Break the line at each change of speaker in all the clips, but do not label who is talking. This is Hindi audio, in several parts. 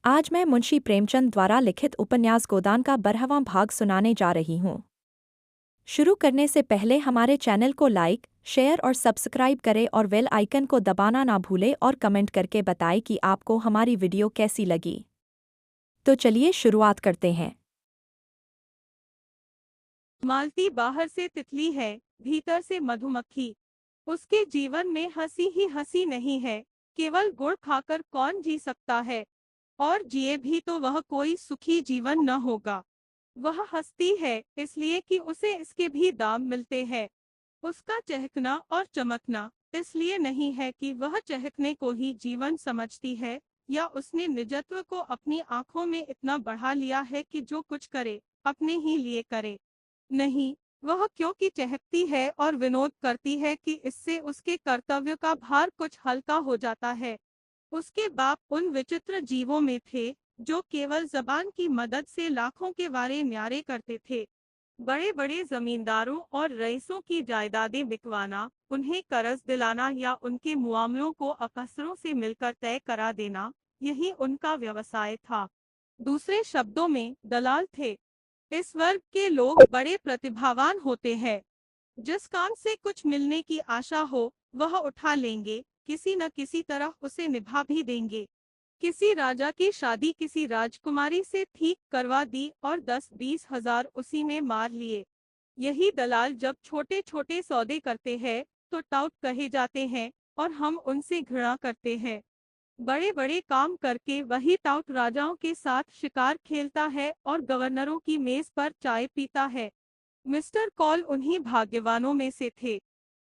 आज मैं मुंशी प्रेमचंद द्वारा लिखित उपन्यास गोदान का 12वां भाग सुनाने जा रही हूँ। शुरू करने से पहले हमारे चैनल को लाइक, शेयर और सब्सक्राइब करें और बेल आइकन को दबाना ना भूलें और कमेंट करके बताएं कि आपको हमारी वीडियो कैसी लगी। तो चलिए शुरुआत करते हैं।
मालती बाहर से तितली है, भीतर से मधुमक्खी। उसके जीवन में हंसी ही हंसी नहीं है। केवल गुड़ खाकर कौन जी सकता है, और जिए भी तो वह कोई सुखी जीवन न होगा। वह हंसती है इसलिए कि उसे इसके भी दाम मिलते हैं। उसका चहकना और चमकना इसलिए नहीं है कि वह चहकने को ही जीवन समझती है, या उसने निजत्व को अपनी आंखों में इतना बढ़ा लिया है कि जो कुछ करे अपने ही लिए करे। नहीं, वह क्योंकि चहकती है और विनोद करती है कि इससे उसके कर्तव्य का भार कुछ हल्का हो जाता है। उसके बाप उन विचित्र जीवों में थे जो केवल जबान की मदद से लाखों के वारे न्यारे करते थे। बड़े बड़े जमींदारों और रईसों की जायदादें बिकवाना, उन्हें कर्ज दिलाना या उनके मुआमलों को अफसरों से मिलकर तय करा देना, यही उनका व्यवसाय था। दूसरे शब्दों में दलाल थे। इस वर्ग के लोग बड़े प्रतिभावान होते हैं। जिस काम से कुछ मिलने की आशा हो वह उठा लेंगे, किसी न किसी तरह उसे निभा भी देंगे। किसी राजा की शादी किसी राजकुमारी से ठीक करवा दी और 10-20 हजार उसी में मार लिए। यही दलाल जब छोटे छोटे सौदे करते हैं तो टाउट कहे जाते हैं, और हम उनसे घृणा करते हैं। बड़े बड़े काम करके वही टाउट राजाओं के साथ शिकार खेलता है और गवर्नरों की मेज पर चाय पीता है। मिस्टर कॉल उन्हीं भाग्यवानों में से थे।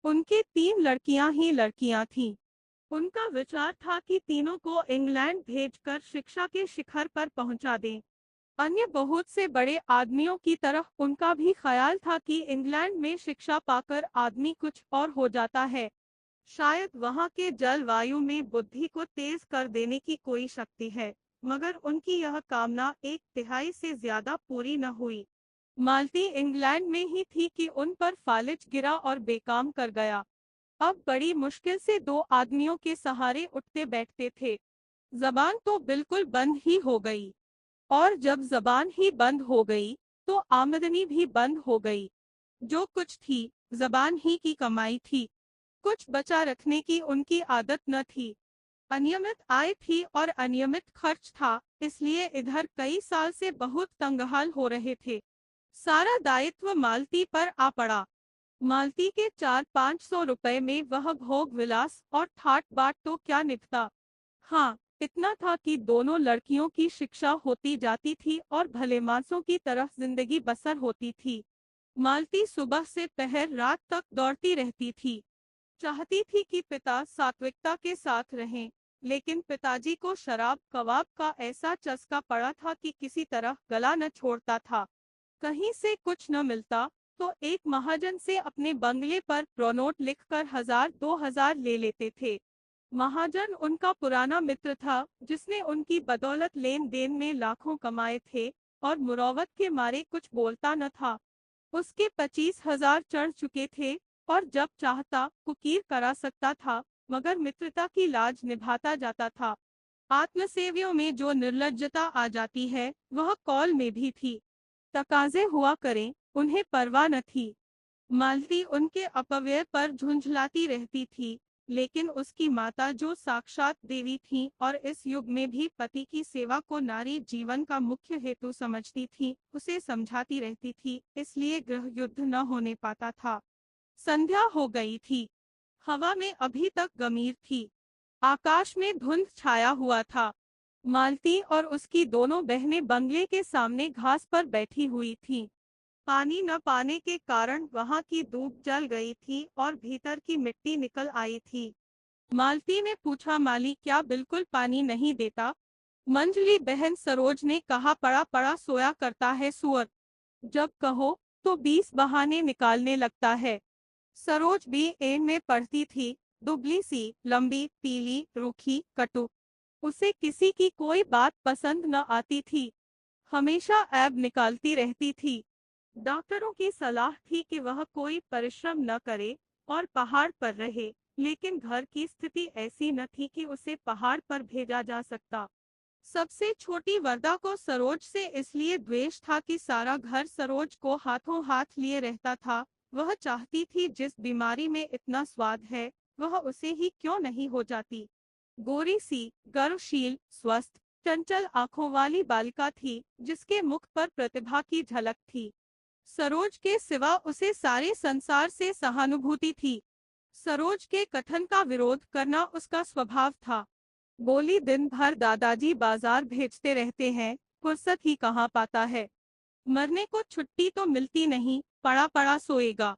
उनके 3 लड़कियां ही लड़कियां थीं। उनका विचार था कि तीनों को इंग्लैंड भेजकर शिक्षा के शिखर पर पहुंचा दें। अन्य बहुत से बड़े आदमियों की तरह उनका भी ख्याल था कि इंग्लैंड में शिक्षा पाकर आदमी कुछ और हो जाता है। शायद वहां के जलवायु में बुद्धि को तेज कर देने की कोई शक्ति है, मगर उनकी यह कामना 1/3 से ज्यादा पूरी न हुई। मालती इंग्लैंड में ही थी कि उन पर फालिज गिरा और बेकाम कर गया। अब बड़ी मुश्किल से 2 आदमियों के सहारे उठते बैठते थे। जबान तो बिल्कुल बंद ही हो गई, और जब जबान ही बंद हो गई तो आमदनी भी बंद हो गई। जो कुछ थी जबान ही की कमाई थी। कुछ बचा रखने की उनकी आदत न थी। अनियमित आय थी और अनियमित खर्च था, इसलिए इधर कई साल से बहुत तंगहाल हो रहे थे। सारा दायित्व मालती पर आ पड़ा। मालती के 400-500 रुपए में वह भोग विलास और ठाट बाट तो क्या निपटा। हाँ, इतना था कि दोनों लड़कियों की शिक्षा होती जाती थी और भले मांसों की तरह जिंदगी बसर होती थी। मालती सुबह से पहर रात तक दौड़ती रहती थी। चाहती थी कि पिता सात्विकता के साथ रहें, लेकिन पिताजी को शराब कबाब का ऐसा चस्का पड़ा था कि किसी तरह गला न छोड़ता था। कहीं से कुछ न मिलता तो एक महाजन से अपने बंगले पर प्रोनोट लिखकर 1000-2000 ले लेते थे। महाजन उनका पुराना मित्र था, जिसने उनकी बदौलत लेन देन में लाखों कमाए थे, और मुरौवत के मारे कुछ बोलता न था। उसके 25,000 चढ़ चुके थे, और जब चाहता कुकीर करा सकता था, मगर मित्रता की लाज निभाता जाता था। आत्मसेवियों में जो निर्लज्जता आ जाती है वह कॉल में भी थी। तकाजे हुआ करें, उन्हें परवाह न थी। मालती उनके अपव्यय पर झुंझलाती रहती थी, लेकिन उसकी माता जो साक्षात देवी थीं और इस युग में भी पति की सेवा को नारी जीवन का मुख्य हेतु समझती थी, उसे समझाती रहती थी, इसलिए गृह युद्ध न होने पाता था। संध्या हो गई थी। हवा में अभी तक गमीर थी। आकाश में धुंध छाया हुआ था। मालती और उसकी दोनों बहनें बंगले के सामने घास पर बैठी हुई थीं। पानी न पाने के कारण वहां की धूप जल गई थी और भीतर की मिट्टी निकल आई थी। मालती ने पूछा, माली क्या बिल्कुल पानी नहीं देता? मंजली बहन सरोज ने कहा, पड़ा पड़ा सोया करता है सुअर। जब कहो तो 20 बहाने निकालने लगता है। सरोज B.A. में पढ़ती थी, दुबली सी, लंबी, पीली, रूखी, कटु। उसे किसी की कोई बात पसंद न आती थी। हमेशा ऐब निकालती रहती थी। डॉक्टरों की सलाह थी कि वह कोई परिश्रम न करे और पहाड़ पर रहे, लेकिन घर की स्थिति ऐसी न थी कि उसे पहाड़ पर भेजा जा सकता। सबसे छोटी वरदा को सरोज से इसलिए द्वेष था कि सारा घर सरोज को हाथों हाथ लिए रहता था। वह चाहती थी जिस बीमारी में इतना स्वाद है, वह उसे ही क्यों नहीं हो जाती। गोरी सी, गर्वशील, स्वस्थ, चंचल आंखों वाली बालिका थी, जिसके मुख पर प्रतिभा की झलक थी। सरोज के सिवा उसे सारे संसार से सहानुभूति थी। सरोज के कथन का विरोध करना उसका स्वभाव था। बोली, दिन भर दादाजी बाजार भेजते रहते हैं, फुर्सत ही कहाँ पाता है। मरने को छुट्टी तो मिलती नहीं, पड़ा पड़ा सोएगा।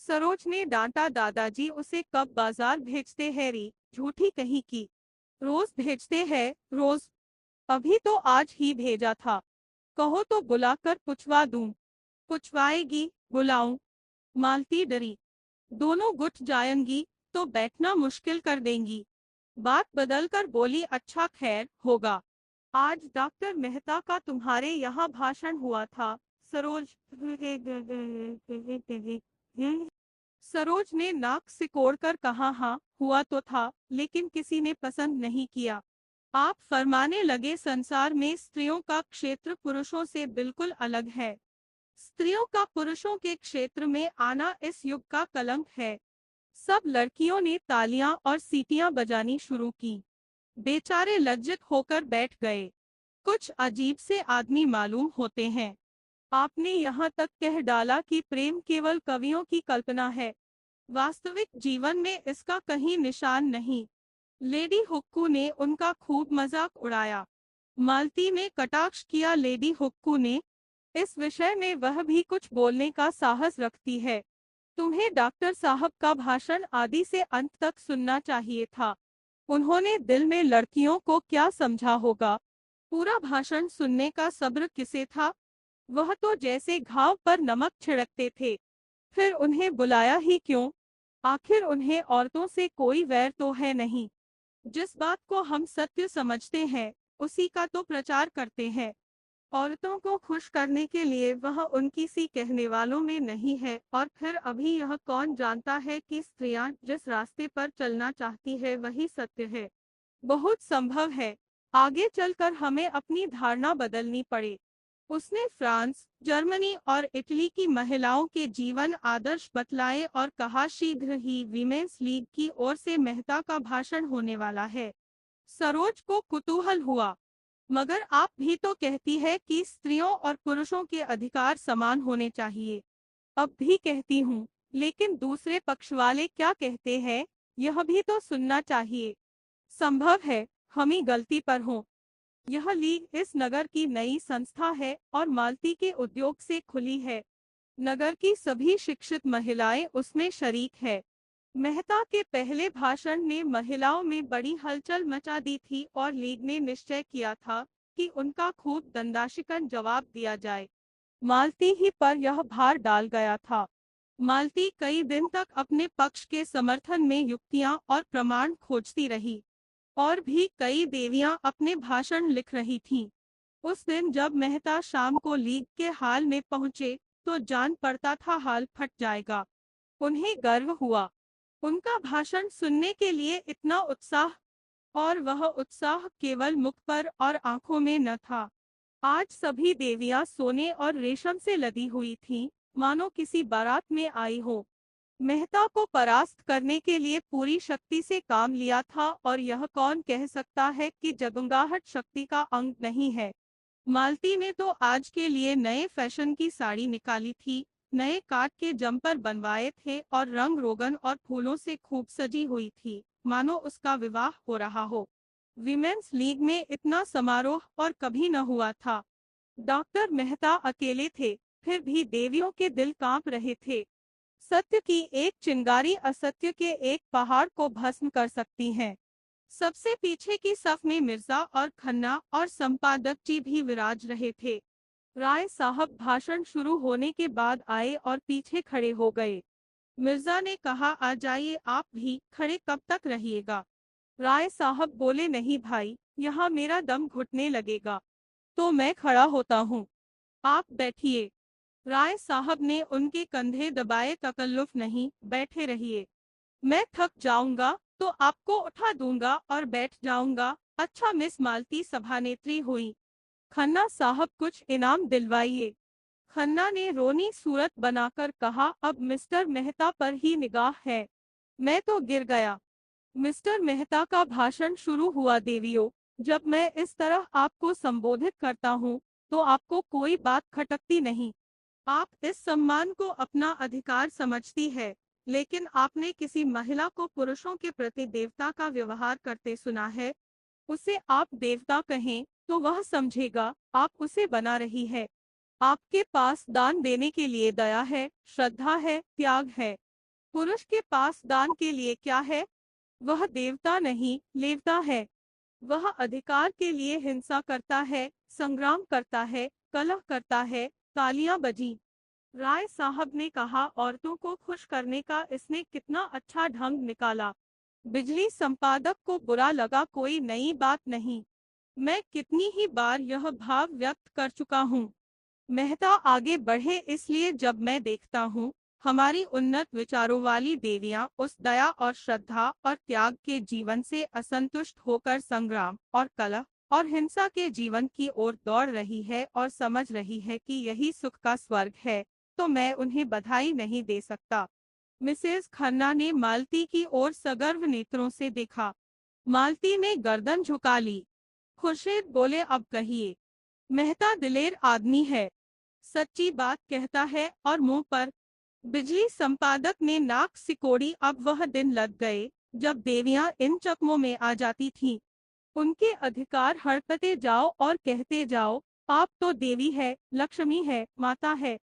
सरोज ने डांटा, दादाजी उसे कब बाजार भेजते हैं री, झूठी कहीं की। रोज भेजते हैं, रोज। अभी तो आज ही भेजा था। कहो तो बुलाकर पुछवा दूं। पुछवाएगी, बुलाऊं? मालती डरी। दोनों गुट जाएंगी तो बैठना मुश्किल कर देंगी। बात बदलकर बोली, अच्छा खैर होगा। आज डॉक्टर मेहता का तुम्हारे यहाँ भाषण हुआ था। सरोज सरोज ने नाक सिकोड़कर कहा, हाँ हुआ तो था, लेकिन किसी ने पसंद नहीं किया। आप फरमाने लगे, संसार में स्त्रियों का क्षेत्र पुरुषों से बिल्कुल अलग है। स्त्रियों का पुरुषों के क्षेत्र में आना इस युग का कलंक है। सब लड़कियों ने तालियां और सीटियां बजानी शुरू की। बेचारे लज्जित होकर बैठ गए। कुछ अजीब से आदमी मालूम होते हैं। आपने यहाँ तक कह डाला कि प्रेम केवल कवियों की कल्पना है। वास्तविक जीवन में इसका कहीं निशान नहीं। लेडी हुक्कू ने उनका खूब मजाक उड़ाया। मालती ने कटाक्ष किया, लेडी हुक्कू ने, इस विषय में वह भी कुछ बोलने का साहस रखती है। तुम्हें डॉक्टर साहब का भाषण आदि से अंत तक सुनना चाहिए था। उन्होंने दिल में लड़कियों को क्या समझा होगा। पूरा भाषण सुनने का सब्र किसे था। वह तो जैसे घाव पर नमक छिड़कते थे। फिर उन्हें बुलाया ही क्यों? आखिर उन्हें औरतों से कोई वैर तो है नहीं। जिस बात को हम सत्य समझते हैं, उसी का तो प्रचार करते हैं। औरतों को खुश करने के लिए वह उनकी सी कहने वालों में नहीं है। और फिर अभी यह कौन जानता है कि स्त्रियां जिस रास्ते पर चलना चाहती है वही सत्य है। बहुत संभव है आगे चलकर हमें अपनी धारणा बदलनी पड़े। उसने फ्रांस, जर्मनी और इटली की महिलाओं के जीवन आदर्श बतलाए और कहा, शीघ्र ही विमेंस लीग की ओर से मेहता का भाषण होने वाला है। सरोज को कुतूहल हुआ, मगर आप भी तो कहती है कि स्त्रियों और पुरुषों के अधिकार समान होने चाहिए। अब भी कहती हूँ, लेकिन दूसरे पक्ष वाले क्या कहते हैं, यह भी तो सुनना चाहिए। संभव है हम ही गलती पर हों। यह लीग इस नगर की नई संस्था है और मालती के उद्योग से खुली है। नगर की सभी शिक्षित महिलाएं उसमें शरीक है। मेहता के पहले भाषण ने महिलाओं में बड़ी हलचल मचा दी थी और लीग ने निश्चय किया था कि उनका खूब दंडाशिकन जवाब दिया जाए। मालती ही पर यह भार डाल गया था। मालती कई दिन तक अपने पक्ष के समर्थन में युक्तियां और प्रमाण खोजती रही। और भी कई देवियां अपने भाषण लिख रही थीं। उस दिन जब मेहता शाम को लीग के हाल में पहुंचे, तो जान पड़ता था हाल फट जाएगा। उन्हें गर्व हुआ। उनका भाषण सुनने के लिए इतना उत्साह, और वह उत्साह केवल मुख पर और आंखों में न था। आज सभी देवियां सोने और रेशम से लदी हुई थीं, मानो किसी बारात में आई हो। मेहता को परास्त करने के लिए पूरी शक्ति से काम लिया था, और यह कौन कह सकता है कि जगंगाहट शक्ति का अंग नहीं है। मालती ने तो आज के लिए नए फैशन की साड़ी निकाली थी, नए काट के जम्पर बनवाए थे और रंग रोगन और फूलों से खूब सजी हुई थी, मानो उसका विवाह हो रहा हो। विमेंस लीग में इतना समारोह और कभी न हुआ था। डॉक्टर मेहता अकेले थे, फिर भी देवियों के दिल कांप रहे थे। सत्य की एक चिंगारी असत्य के एक पहाड़ को भस्म कर सकती है। सबसे पीछे की सफ में मिर्जा और खन्ना और संपादक जी भी विराज रहे थे। राय साहब भाषण शुरू होने के बाद आए और पीछे खड़े हो गए। मिर्जा ने कहा, आ जाइए आप भी, खड़े कब तक रहिएगा? राय साहब बोले, नहीं भाई, यहाँ मेरा दम घुटने लगेगा, तो मैं खड़ा होता हूँ, आप बैठिए। राय साहब ने उनके कंधे दबाए, तकल्लुफ नहीं, बैठे रहिए। मैं थक जाऊंगा तो आपको उठा दूंगा और बैठ जाऊंगा, अच्छा मिस मालती सभानेत्री हुई। खन्ना साहब कुछ इनाम दिलवाइए। खन्ना ने रोनी सूरत बनाकर कहा, अब मिस्टर मेहता पर ही निगाह है। मैं तो गिर गया। मिस्टर मेहता का भाषण शुरू हुआ। देवियों, जब मैं इस तरह आपको संबोधित करता हूँ तो आपको कोई बात खटकती नहीं। आप इस सम्मान को अपना अधिकार समझती है, लेकिन आपने किसी महिला को पुरुषों के प्रति देवता का व्यवहार करते सुना है? उसे आप देवता कहें तो वह समझेगा आप उसे बना रही है। आपके पास दान देने के लिए दया है, श्रद्धा है, त्याग है। पुरुष के पास दान के लिए क्या है? वह देवता नहीं, लेवता है। वह अधिकार के लिए हिंसा करता है, संग्राम करता है, कलह करता है। तालियां बजी। राय साहब ने कहा, औरतों को खुश करने का इसने कितना अच्छा ढंग निकाला। बिजली संपादक को बुरा लगा, कोई नई बात नहीं। मैं कितनी ही बार यह भाव व्यक्त कर चुका हूँ। मेहता आगे बढ़े, इसलिए जब मैं देखता हूँ हमारी उन्नत विचारों वाली देवियां उस दया और श्रद्धा और त्याग के जीवन से असंतुष्ट होकर संग्राम और कलह और हिंसा के जीवन की ओर दौड़ रही है और समझ रही है कि यही सुख का स्वर्ग है, तो मैं उन्हें बधाई नहीं दे सकता। मिसेस खन्ना ने मालती की ओर सगर्व नेत्रों से देखा। मालती ने गर्दन झुका ली। खुर्शीद बोले, अब कहिए। मेहता दिलेर आदमी है, सच्ची बात कहता है और मुंह पर। बिजली संपादक ने नाक सिकोड़ी। अब वह दिन लग गए जब देवियां इन चकमों में आ जाती थीं। उनके अधिकार हड़पते जाओ और कहते जाओ, आप तो देवी है, लक्ष्मी है, माता है।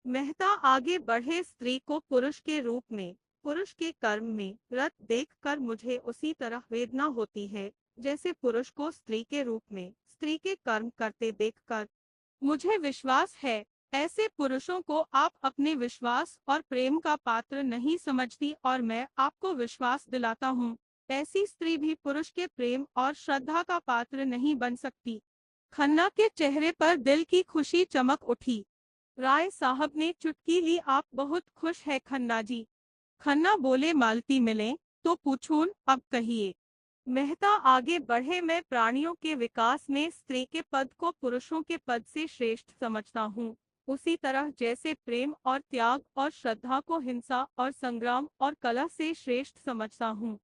मेहता आगे बढ़े, स्त्री को पुरुष के रूप में, पुरुष के कर्म में रत देखकर मुझे उसी तरह वेदना होती है जैसे पुरुष को स्त्री के रूप में स्त्री के कर्म करते देखकर। मुझे विश्वास है ऐसे पुरुषों को आप अपने विश्वास और प्रेम का पात्र नहीं समझती, और मैं आपको विश्वास दिलाता हूँ ऐसी स्त्री भी पुरुष के प्रेम और श्रद्धा का पात्र नहीं बन सकती। खन्ना के चेहरे पर दिल की खुशी चमक उठी। राय साहब ने चुटकी ली। आप बहुत खुश है खन्ना जी। खन्ना बोले, मालती मिले तो पूछूं, अब कहिए। मेहता आगे बढ़े, मैं प्राणियों के विकास में स्त्री के पद को पुरुषों के पद से श्रेष्ठ समझता हूँ, उसी तरह जैसे प्रेम और त्याग और श्रद्धा को हिंसा और संग्राम और कलह से श्रेष्ठ समझता हूँ।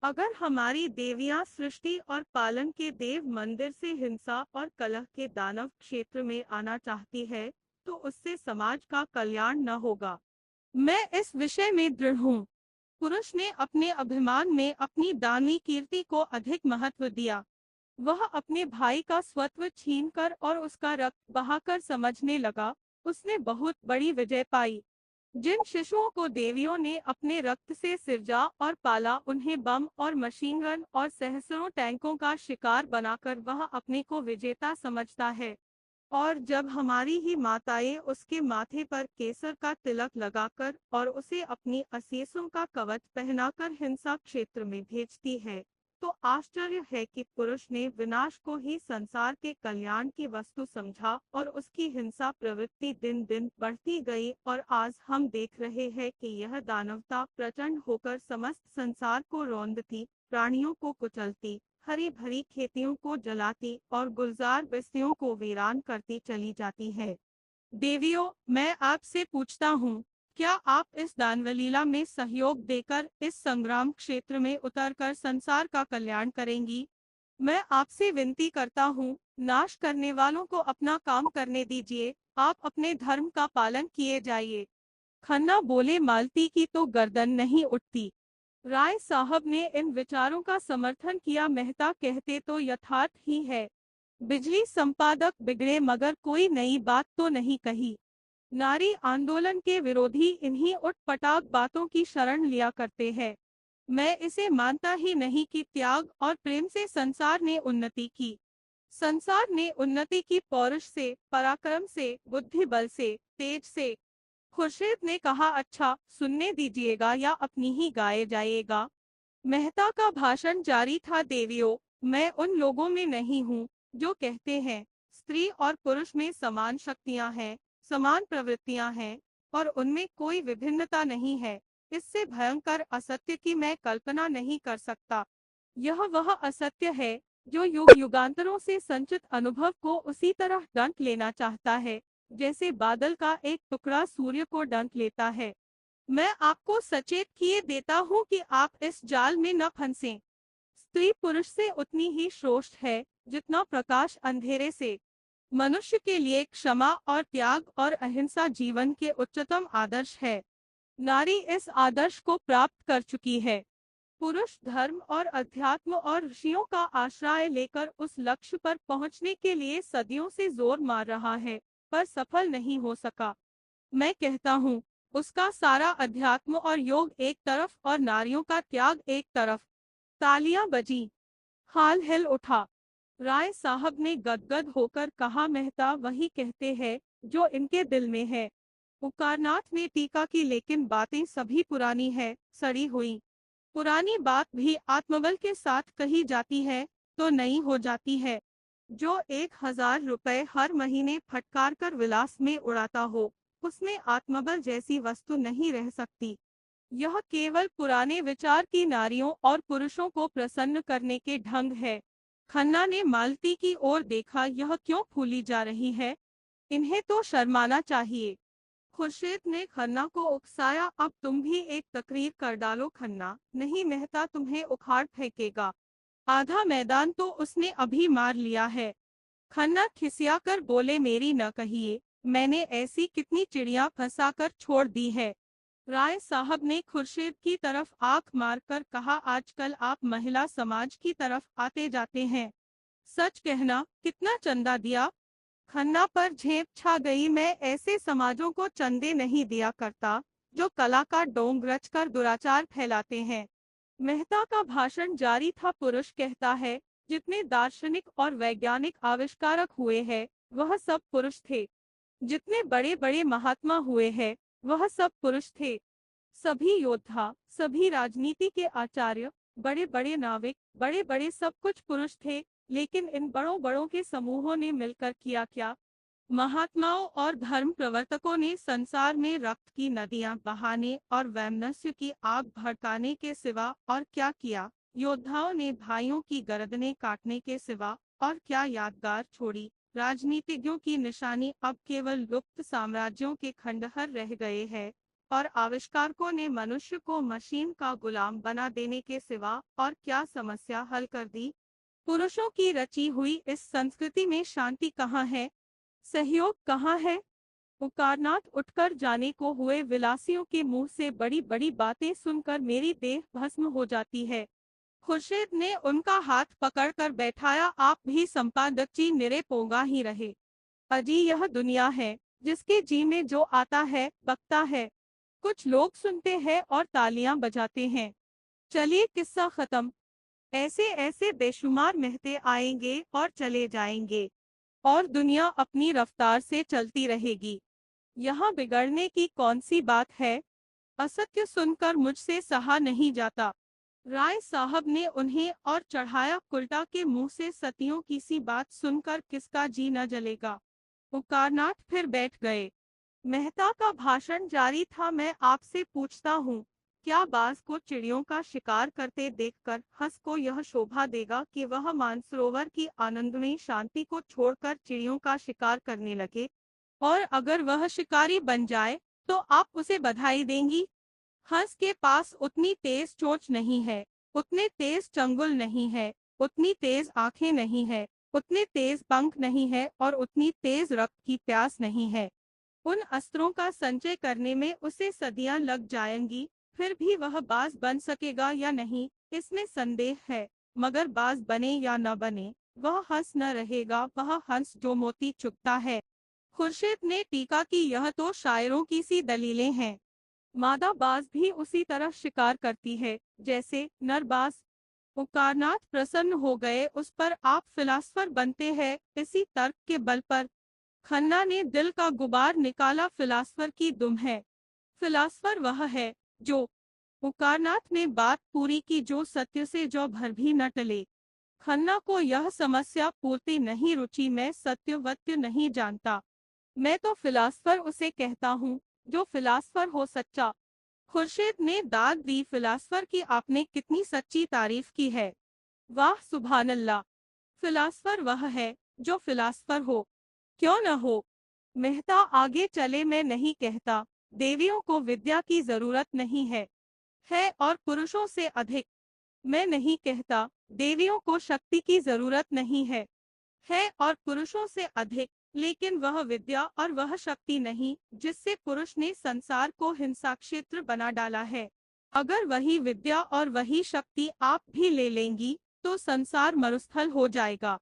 अगर हमारी देवियां सृष्टि और पालन के देव मंदिर से हिंसा और कलह के दानव क्षेत्र में आना चाहती है, तो उससे समाज का कल्याण न होगा। मैं इस विषय में दृढ़ हूँ। पुरुष ने अपने अभिमान में अपनी दानवी कीर्ति को अधिक महत्व दिया। वह अपने भाई का स्वत्व छीनकर और उसका रक्त बहाकर समझने लगा, उसने बहुत बड़ी विजय पाई। जिन शिशुओं को देवियों ने अपने रक्त से सिरजा और पाला, उन्हें बम और मशीन गन और सहस्रों टैंकों का शिकार बनाकर वह अपने को विजेता समझता है। और जब हमारी ही माताएं उसके माथे पर केसर का तिलक लगाकर और उसे अपनी असीसों का कवच पहनाकर हिंसा क्षेत्र में भेजती है, तो आश्चर्य है कि पुरुष ने विनाश को ही संसार के कल्याण की वस्तु समझा और उसकी हिंसा प्रवृत्ति दिन दिन बढ़ती गई, और आज हम देख रहे हैं कि यह दानवता प्रचंड होकर समस्त संसार को रौंदती, प्राणियों को कुचलती, हरी भरी खेतियों को जलाती और गुलजार बस्तियों को वीरान करती चली जाती है। देवियों, मैं आपसे पूछता हूँ, क्या आप इस दानवलीला में सहयोग देकर इस संग्राम क्षेत्र में उतरकर संसार का कल्याण करेंगी? मैं आपसे विनती करता हूँ, नाश करने वालों को अपना काम करने दीजिए, आप अपने धर्म का पालन किए जाइए। खन्ना बोले, मालती की तो गर्दन नहीं उठती। राय साहब ने इन विचारों का समर्थन किया। मेहता कहते तो यथार्थ ही है। बिजली संपादक बिगड़े मगर कोई नई बात तो नहीं कही। नारी आंदोलन के विरोधी इन्हीं उटपटांग बातों की शरण लिया करते हैं। मैं इसे मानता ही नहीं कि त्याग और प्रेम से संसार ने उन्नति की। संसार ने उन्नति की पौरुष से, पराक्रम से, बुद्धि बल से, तेज से। खुर्शीद ने कहा, अच्छा सुनने दीजिएगा या अपनी ही गाए जाइएगा। मेहता का भाषण जारी था। देवियों, मैं उन लोगों में नहीं हूँ जो कहते हैं स्त्री और पुरुष में समान शक्तियाँ हैं, समान प्रवृत्तियाँ हैं और उनमें कोई विभिन्नता नहीं है। इससे भयंकर असत्य की मैं कल्पना नहीं कर सकता। यह वह असत्य है जो युग युगांतरों से संचित अनुभव को उसी तरह डंक लेना चाहता है जैसे बादल का एक टुकड़ा सूर्य को डंक लेता है। मैं आपको सचेत किए देता हूँ कि आप इस जाल में न फंसें। स्त्री पुरुष से उतनी ही श्रेष्ठ है जितना प्रकाश अंधेरे से। मनुष्य के लिए क्षमा और त्याग और अहिंसा जीवन के उच्चतम आदर्श है। नारी इस आदर्श को प्राप्त कर चुकी है। पुरुष धर्म और अध्यात्म और ऋषियों का आश्रय लेकर उस लक्ष्य पर पहुंचने के लिए सदियों से जोर मार रहा है, पर सफल नहीं हो सका। मैं कहता हूँ, उसका सारा अध्यात्म और योग एक तरफ और नारियों का त्याग एक तरफ। तालियां बजी, हाल हिल उठा। राय साहब ने गदगद होकर कहा, मेहता वही कहते हैं जो इनके दिल में है। उकारनाथ ने टीका की, लेकिन बातें सभी पुरानी है, सड़ी हुई। पुरानी बात भी आत्मबल के साथ कही जाती है तो नई हो जाती है। जो 1,000 रुपए हर महीने फटकार कर विलास में उड़ाता हो, उसमें आत्मबल जैसी वस्तु नहीं रह सकती। यह केवल पुराने विचार की नारियों और पुरुषों को प्रसन्न करने के ढंग है। खन्ना ने मालती की ओर देखा, यह क्यों फूली जा रही है? इन्हें तो शर्माना चाहिए। खुर्शीद ने खन्ना को उकसाया, अब तुम भी एक तकरीर कर डालो। खन्ना, नहीं, मेहता तुम्हें उखाड़ फेंकेगा। आधा मैदान तो उसने अभी मार लिया है। खन्ना खिसिया कर बोले, मेरी न कहिए, मैंने ऐसी कितनी चिड़िया फंसा कर छोड़ दी है। राय साहब ने खुर्शीद की तरफ आंख मारकर कहा, आजकल आप महिला समाज की तरफ आते जाते हैं। सच कहना, कितना चंदा दिया? खन्ना पर झेप छा गई, मैं ऐसे समाजों को चंदे नहीं दिया करता जो कला का डोंग रचकर दुराचार फैलाते हैं। मेहता का भाषण जारी था। पुरुष कहता है, जितने दार्शनिक और वैज्ञानिक आविष्कारक हुए हैं वह सब पुरुष थे। जितने बड़े बड़े महात्मा हुए हैं वह सब पुरुष थे। सभी योद्धा, सभी राजनीति के आचार्य, बड़े बड़े नाविक, बड़े बड़े सब कुछ पुरुष थे। लेकिन इन बड़ों बड़ों के समूहों ने मिलकर किया क्या? महात्माओं और धर्म प्रवर्तकों ने संसार में रक्त की नदियां बहाने और वैमनस्य की आग भड़काने के सिवा और क्या किया? योद्धाओं ने भाइयों की गर्दनें काटने के सिवा और क्या यादगार छोड़ी? राजनीतिज्ञों की निशानी अब केवल लुप्त साम्राज्यों के खंडहर रह गए हैं और आविष्कारकों ने मनुष्य को मशीन का गुलाम बना देने के सिवा और क्या समस्या हल कर दी? पुरुषों की रची हुई इस संस्कृति में शांति कहाँ है? सहयोग कहाँ है? उकारनाथ उठकर जाने को हुए। विलासियों के मुंह से बड़ी बड़ी बातें सुनकर मेरी देह भस्म हो जाती है। खुर्शीद ने उनका हाथ पकड़कर बैठाया, आप भी संपादक जी निरे पोंगा ही रहे। अजी यह दुनिया है जिसके जी में जो आता है बकता है। कुछ लोग सुनते हैं और तालियां बजाते हैं। चलिए किस्सा खत्म। ऐसे ऐसे बेशुमार मेहते आएंगे और चले जाएंगे और दुनिया अपनी रफ्तार से चलती रहेगी। यहाँ बिगड़ने की कौन सी बात है? असत्य सुनकर मुझसे सहा नहीं जाता। राय साहब ने उन्हें और चढ़ाया, कुल्टा के मुंह से सतियों की सी बात सुनकर किसका जी न जलेगा। उकारनाथ फिर बैठ गए। मेहता का भाषण जारी था, मैं आपसे पूछता हूँ, क्या बाज को चिड़ियों का शिकार करते देखकर हंस को यह शोभा देगा कि वह मानसरोवर की आनंदमयी शांति को छोड़कर चिड़ियों का शिकार करने लगे? और अगर वह शिकारी बन जाए तो आप उसे बधाई देंगी? हंस के पास उतनी तेज चोंच नहीं है, उतने तेज चंगुल नहीं है, उतनी तेज आंखें नहीं है, उतने तेज पंख नहीं है और उतनी तेज रक्त की प्यास नहीं है। उन अस्त्रों का संचय करने में उसे सदियां लग जाएंगी, फिर भी वह बाज बन सकेगा या नहीं, इसमें संदेह है। मगर बाज बने या न बने, वह हंस न रहेगा, वह हंस जो मोती चुगता है। खुर्शीद ने टीका की, यह तो शायरों की सी दलीलें हैं। मादा बाज भी उसी तरह शिकार करती है जैसे नर बाज। उकारनाथ प्रसन्न हो गए, उस पर आप फिलासफर बनते हैं इसी तर्क के बल पर? खन्ना ने दिल का गुबार निकाला, फिलासफर की दुम है। फिलासफर वह है जो, उकारनाथ ने बात पूरी की, जो सत्य से जो भर भी न टले। खन्ना को यह समस्या पूर्ति नहीं रुचि, मैं सत्यवत्य नहीं जानता। मैं तो फिलासफर उसे कहता हूँ जो फिलासफर हो सच्चा। खुर्शीद ने दाद दी, फिलासफर की आपने कितनी सच्ची तारीफ की है। वाह सुभान अल्लाह। फिलासफर वह है जो फिलासफर हो, क्यों न हो। मेहता आगे चले, मैं नहीं कहता देवियों को विद्या की जरूरत नहीं है और पुरुषों से अधिक। मैं नहीं कहता देवियों को शक्ति की जरूरत नहीं है और पुरुषों से अधिक, लेकिन वह विद्या और वह शक्ति नहीं जिससे पुरुष ने संसार को हिंसा क्षेत्र बना डाला है। अगर वही विद्या और वही शक्ति आप भी ले लेंगी तो संसार मरुस्थल हो जाएगा।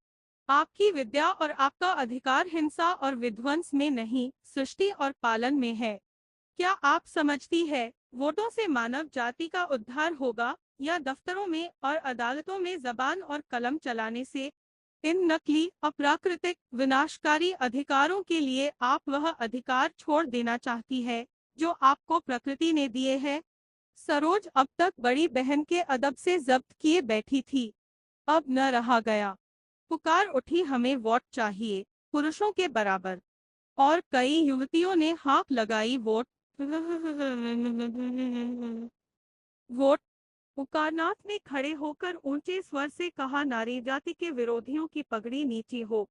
आपकी विद्या और आपका अधिकार हिंसा और विध्वंस में नहीं, सृष्टि और पालन में है। क्या आप समझती है वोटों से मानव जाति का उद्धार होगा या दफ्तरों में और अदालतों में जबान और कलम चलाने से? इन नकली, अप्राकृतिक, विनाशकारी अधिकारों के लिए आप वह अधिकार छोड़ देना चाहती है जो आपको प्रकृति ने दिए हैं। सरोज अब तक बड़ी बहन के अदब से जब्त किए बैठी थी, अब न रहा गया। पुकार उठी, हमें वोट चाहिए, पुरुषों के बराबर। और कई युवतियों ने हाँक लगाई, वोट वोट। पुकारनाथ ने खड़े होकर ऊंचे स्वर से कहा, नारी जाति के विरोधियों की पगड़ी नीची हो।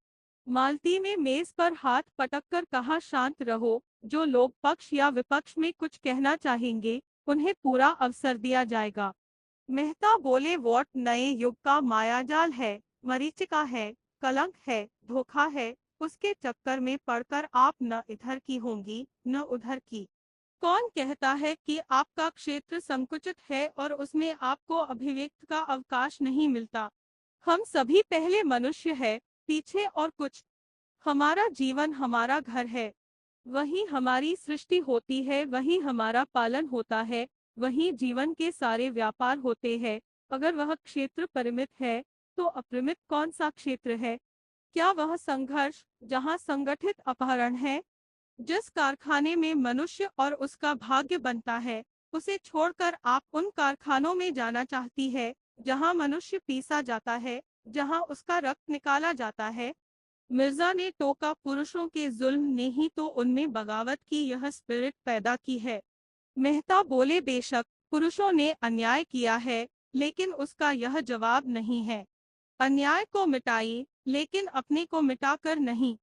मालती ने मेज पर हाथ पटककर कहा, शांत रहो, जो लोग पक्ष या विपक्ष में कुछ कहना चाहेंगे उन्हें पूरा अवसर दिया जाएगा। मेहता बोले, वोट नए युग का मायाजाल है, मरीचिका है, कलंक है, धोखा है। उसके चक्कर में पड़कर आप न इधर की होंगी न उधर की। कौन कहता है कि आपका क्षेत्र संकुचित है और उसमें आपको अभिव्यक्त का अवकाश नहीं मिलता? हम सभी पहले मनुष्य है, पीछे और कुछ। हमारा जीवन हमारा घर है, वही हमारी सृष्टि होती है, वही हमारा पालन होता है, वही जीवन के सारे व्यापार होते हैं। अगर वह क्षेत्र परिमित है तो अपरिमित कौन सा क्षेत्र है? क्या वह संघर्ष जहाँ संगठित अपहरण है? जिस कारखाने में मनुष्य और उसका भाग्य बनता है, उसे छोड़कर आप उन कारखानों में जाना चाहती है जहां मनुष्य पीसा जाता है, जहां उसका रक्त निकाला जाता है? मिर्जा ने टोका, पुरुषों के जुल्म ने ही तो उनमें बगावत की यह स्पिरिट पैदा की है। मेहता बोले, बेशक पुरुषों ने अन्याय किया है, लेकिन उसका यह जवाब नहीं है। अन्याय को मिटाइए, लेकिन अपने को मिटाकर नहीं।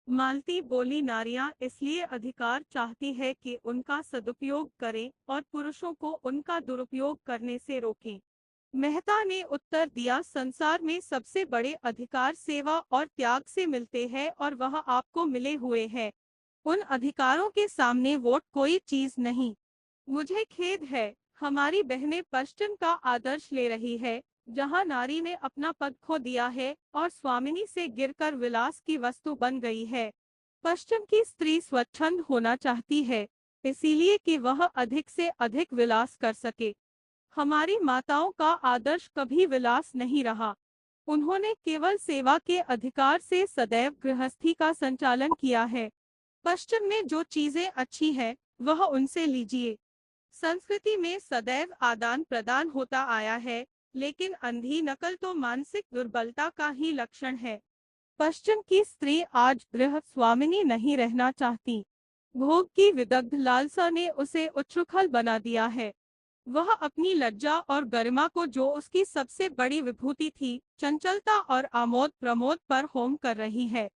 मालती बोली, नारियां इसलिए अधिकार चाहती है कि उनका सदुपयोग करें और पुरुषों को उनका दुरुपयोग करने से रोकें। मेहता ने उत्तर दिया, संसार में सबसे बड़े अधिकार सेवा और त्याग से मिलते हैं और वह आपको मिले हुए हैं। उन अधिकारों के सामने वोट कोई चीज नहीं। मुझे खेद है, हमारी बहनें पश्चिम का आदर्श ले रही है, जहां नारी ने अपना पद खो दिया है और स्वामिनी से गिरकर विलास की वस्तु बन गई है। पश्चिम की स्त्री स्वच्छंद होना चाहती है, इसीलिए कि वह अधिक से अधिक विलास कर सके। हमारी माताओं का आदर्श कभी विलास नहीं रहा। उन्होंने केवल सेवा के अधिकार से सदैव गृहस्थी का संचालन किया है। पश्चिम में जो चीजें अच्छी हैं, वह उनसे लीजिए। संस्कृति में सदैव आदान प्रदान होता आया है, लेकिन अंधी नकल तो मानसिक दुर्बलता का ही लक्षण है। पश्चिम की स्त्री आज गृह स्वामिनी नहीं रहना चाहती। भोग की विदग्ध लालसा ने उसे उच्छृंखल बना दिया है। वह अपनी लज्जा और गरिमा को, जो उसकी सबसे बड़ी विभूति थी, चंचलता और आमोद प्रमोद पर होम कर रही है।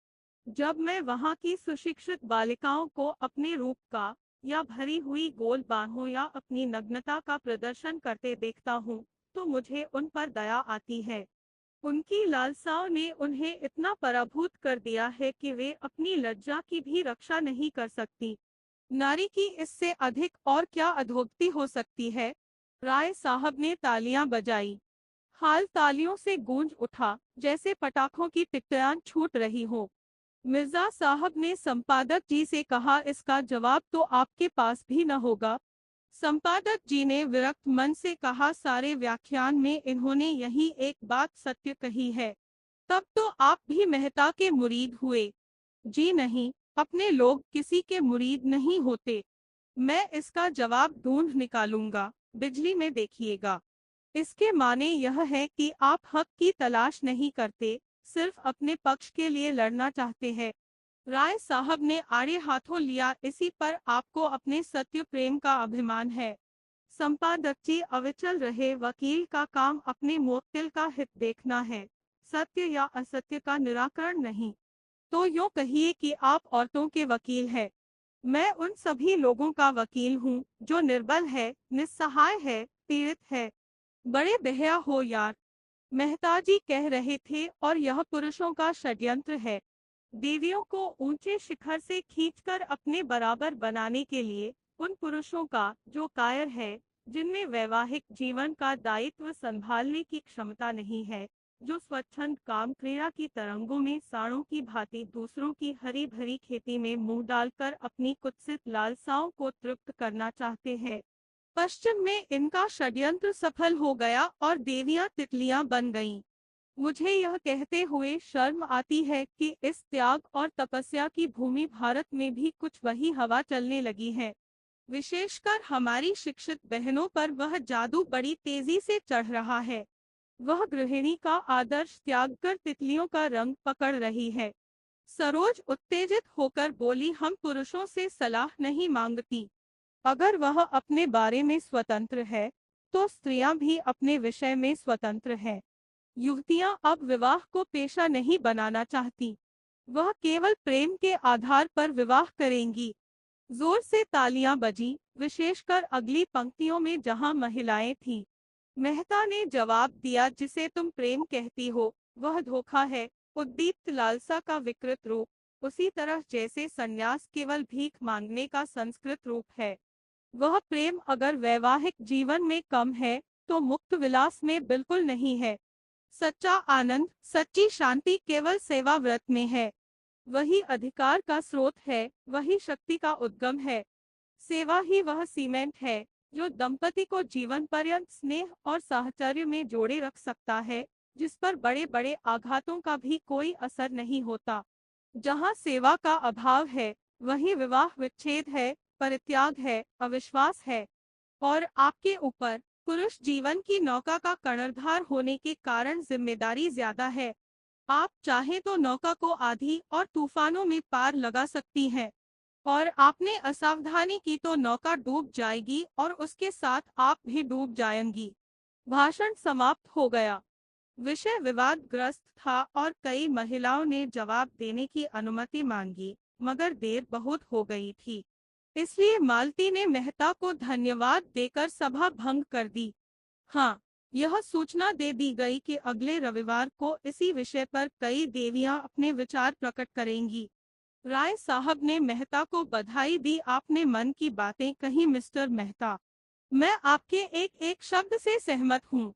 जब मैं वहां की सुशिक्षित बालिकाओं को अपने रूप का या भरी हुई गोल बाहों या अपनी नग्नता का प्रदर्शन करते देखता हूँ, तो मुझे उन पर दया आती है। उनकी लालसाओं ने उन्हें इतना पराभूत कर दिया है कि वे अपनी लज्जा की भी रक्षा नहीं कर सकती। नारी की इससे अधिक और क्या अधोगति हो सकती है? राय साहब ने तालियां बजाई। हाल तालियों से गूंज उठा, जैसे पटाखों की टिकटियां छूट रही हो। मिर्जा साहब ने संपादक जी से कहा, इसका जवाब तो आपके पास भी न होगा। संपादक जी ने विरक्त मन से कहा, सारे व्याख्यान में इन्होंने यही एक बात सत्य कही है। तब तो आप भी मेहता के मुरीद हुए? जी नहीं, अपने लोग किसी के मुरीद नहीं होते। मैं इसका जवाब ढूंढ निकालूंगा, बिजली में देखिएगा। इसके माने यह है कि आप हक की तलाश नहीं करते, सिर्फ अपने पक्ष के लिए लड़ना चाहते हैं। राय साहब ने आड़े हाथों लिया, इसी पर आपको अपने सत्य प्रेम का अभिमान है। संपादक जी अविचल रहे, वकील का काम अपने मुवक्किल का हित देखना है। सत्य या असत्य का निराकरण नहीं। तो यूँ कहिए कि आप औरतों के वकील हैं। मैं उन सभी लोगों का वकील हूँ जो निर्बल है, निस्सहाय है, पीड़ित है। बड़े बेहया हो यार, मेहता जी कह रहे थे, और यह पुरुषों का षड्यंत्र है। देवियों को ऊंचे शिखर से खींचकर अपने बराबर बनाने के लिए, उन पुरुषों का जो कायर है, जिनमें वैवाहिक जीवन का दायित्व संभालने की क्षमता नहीं है, जो स्वच्छंद काम क्रीड़ा की तरंगों में सांडों की भांति दूसरों की हरी भरी खेती में मुंह डालकर अपनी कुत्सित लालसाओं को तृप्त करना चाहते हैं। पश्चिम में इनका षड्यंत्र सफल हो गया और देवियां तितलियां बन गईं। मुझे यह कहते हुए शर्म आती है कि इस त्याग और तपस्या की भूमि भारत में भी कुछ वही हवा चलने लगी है। विशेषकर हमारी शिक्षित बहनों पर वह जादू बड़ी तेजी से चढ़ रहा है। वह गृहिणी का आदर्श त्याग कर तितलियों का रंग पकड़ रही है। सरोज उत्तेजित होकर बोली, हम पुरुषों से सलाह नहीं मांगती। अगर वह अपने बारे में स्वतंत्र है, तो स्त्रियां भी अपने विषय में स्वतंत्र हैं। युवतियां अब विवाह को पेशा नहीं बनाना चाहती। वह केवल प्रेम के आधार पर विवाह करेंगी। जोर से तालियां बजीं, विशेषकर अगली पंक्तियों में जहां महिलाएं थीं। मेहता ने जवाब दिया, जिसे तुम प्रेम कहती हो, वह धोखा है, उद्दीप्त लालसा का विकृत रूप, उसी तरह जैसे संन्यास केवल भीख मांगने का संस्कृत रूप है। वह प्रेम अगर वैवाहिक जीवन में कम है, तो मुक्त विलास में बिल्कुल नहीं है। सच्चा आनंद, सच्ची शांति केवल सेवा व्रत में है। वही अधिकार का स्रोत है, वही शक्ति का उद्गम है। सेवा ही वह सीमेंट है जो दंपति को जीवन पर्यंत स्नेह और साहचर्य में जोड़े रख सकता है, जिस पर बड़े बड़े आघातों का भी कोई असर नहीं होता। जहाँ सेवा का अभाव है, वही विवाह विच्छेद है, परित्याग है, अविश्वास है। और आपके ऊपर पुरुष जीवन की नौका का कर्णधार होने के कारण जिम्मेदारी ज्यादा है। आप चाहे तो नौका को आंधी और तूफानों में पार लगा सकती हैं, और आपने असावधानी की तो नौका डूब जाएगी और उसके साथ आप भी डूब जाएंगी। भाषण समाप्त हो गया। विषय विवादग्रस्त था और कई महिलाओं ने जवाब देने की अनुमति मांगी, मगर देर बहुत हो गई थी। इसलिए मालती ने मेहता को धन्यवाद देकर सभा भंग कर दी। हाँ, यह सूचना दे दी गई कि अगले रविवार को इसी विषय पर कई देवियां अपने विचार प्रकट करेंगी। राय साहब ने मेहता को बधाई दी। आपने मन की बातें कही मिस्टर मेहता। मैं आपके एक एक शब्द से सहमत हूँ।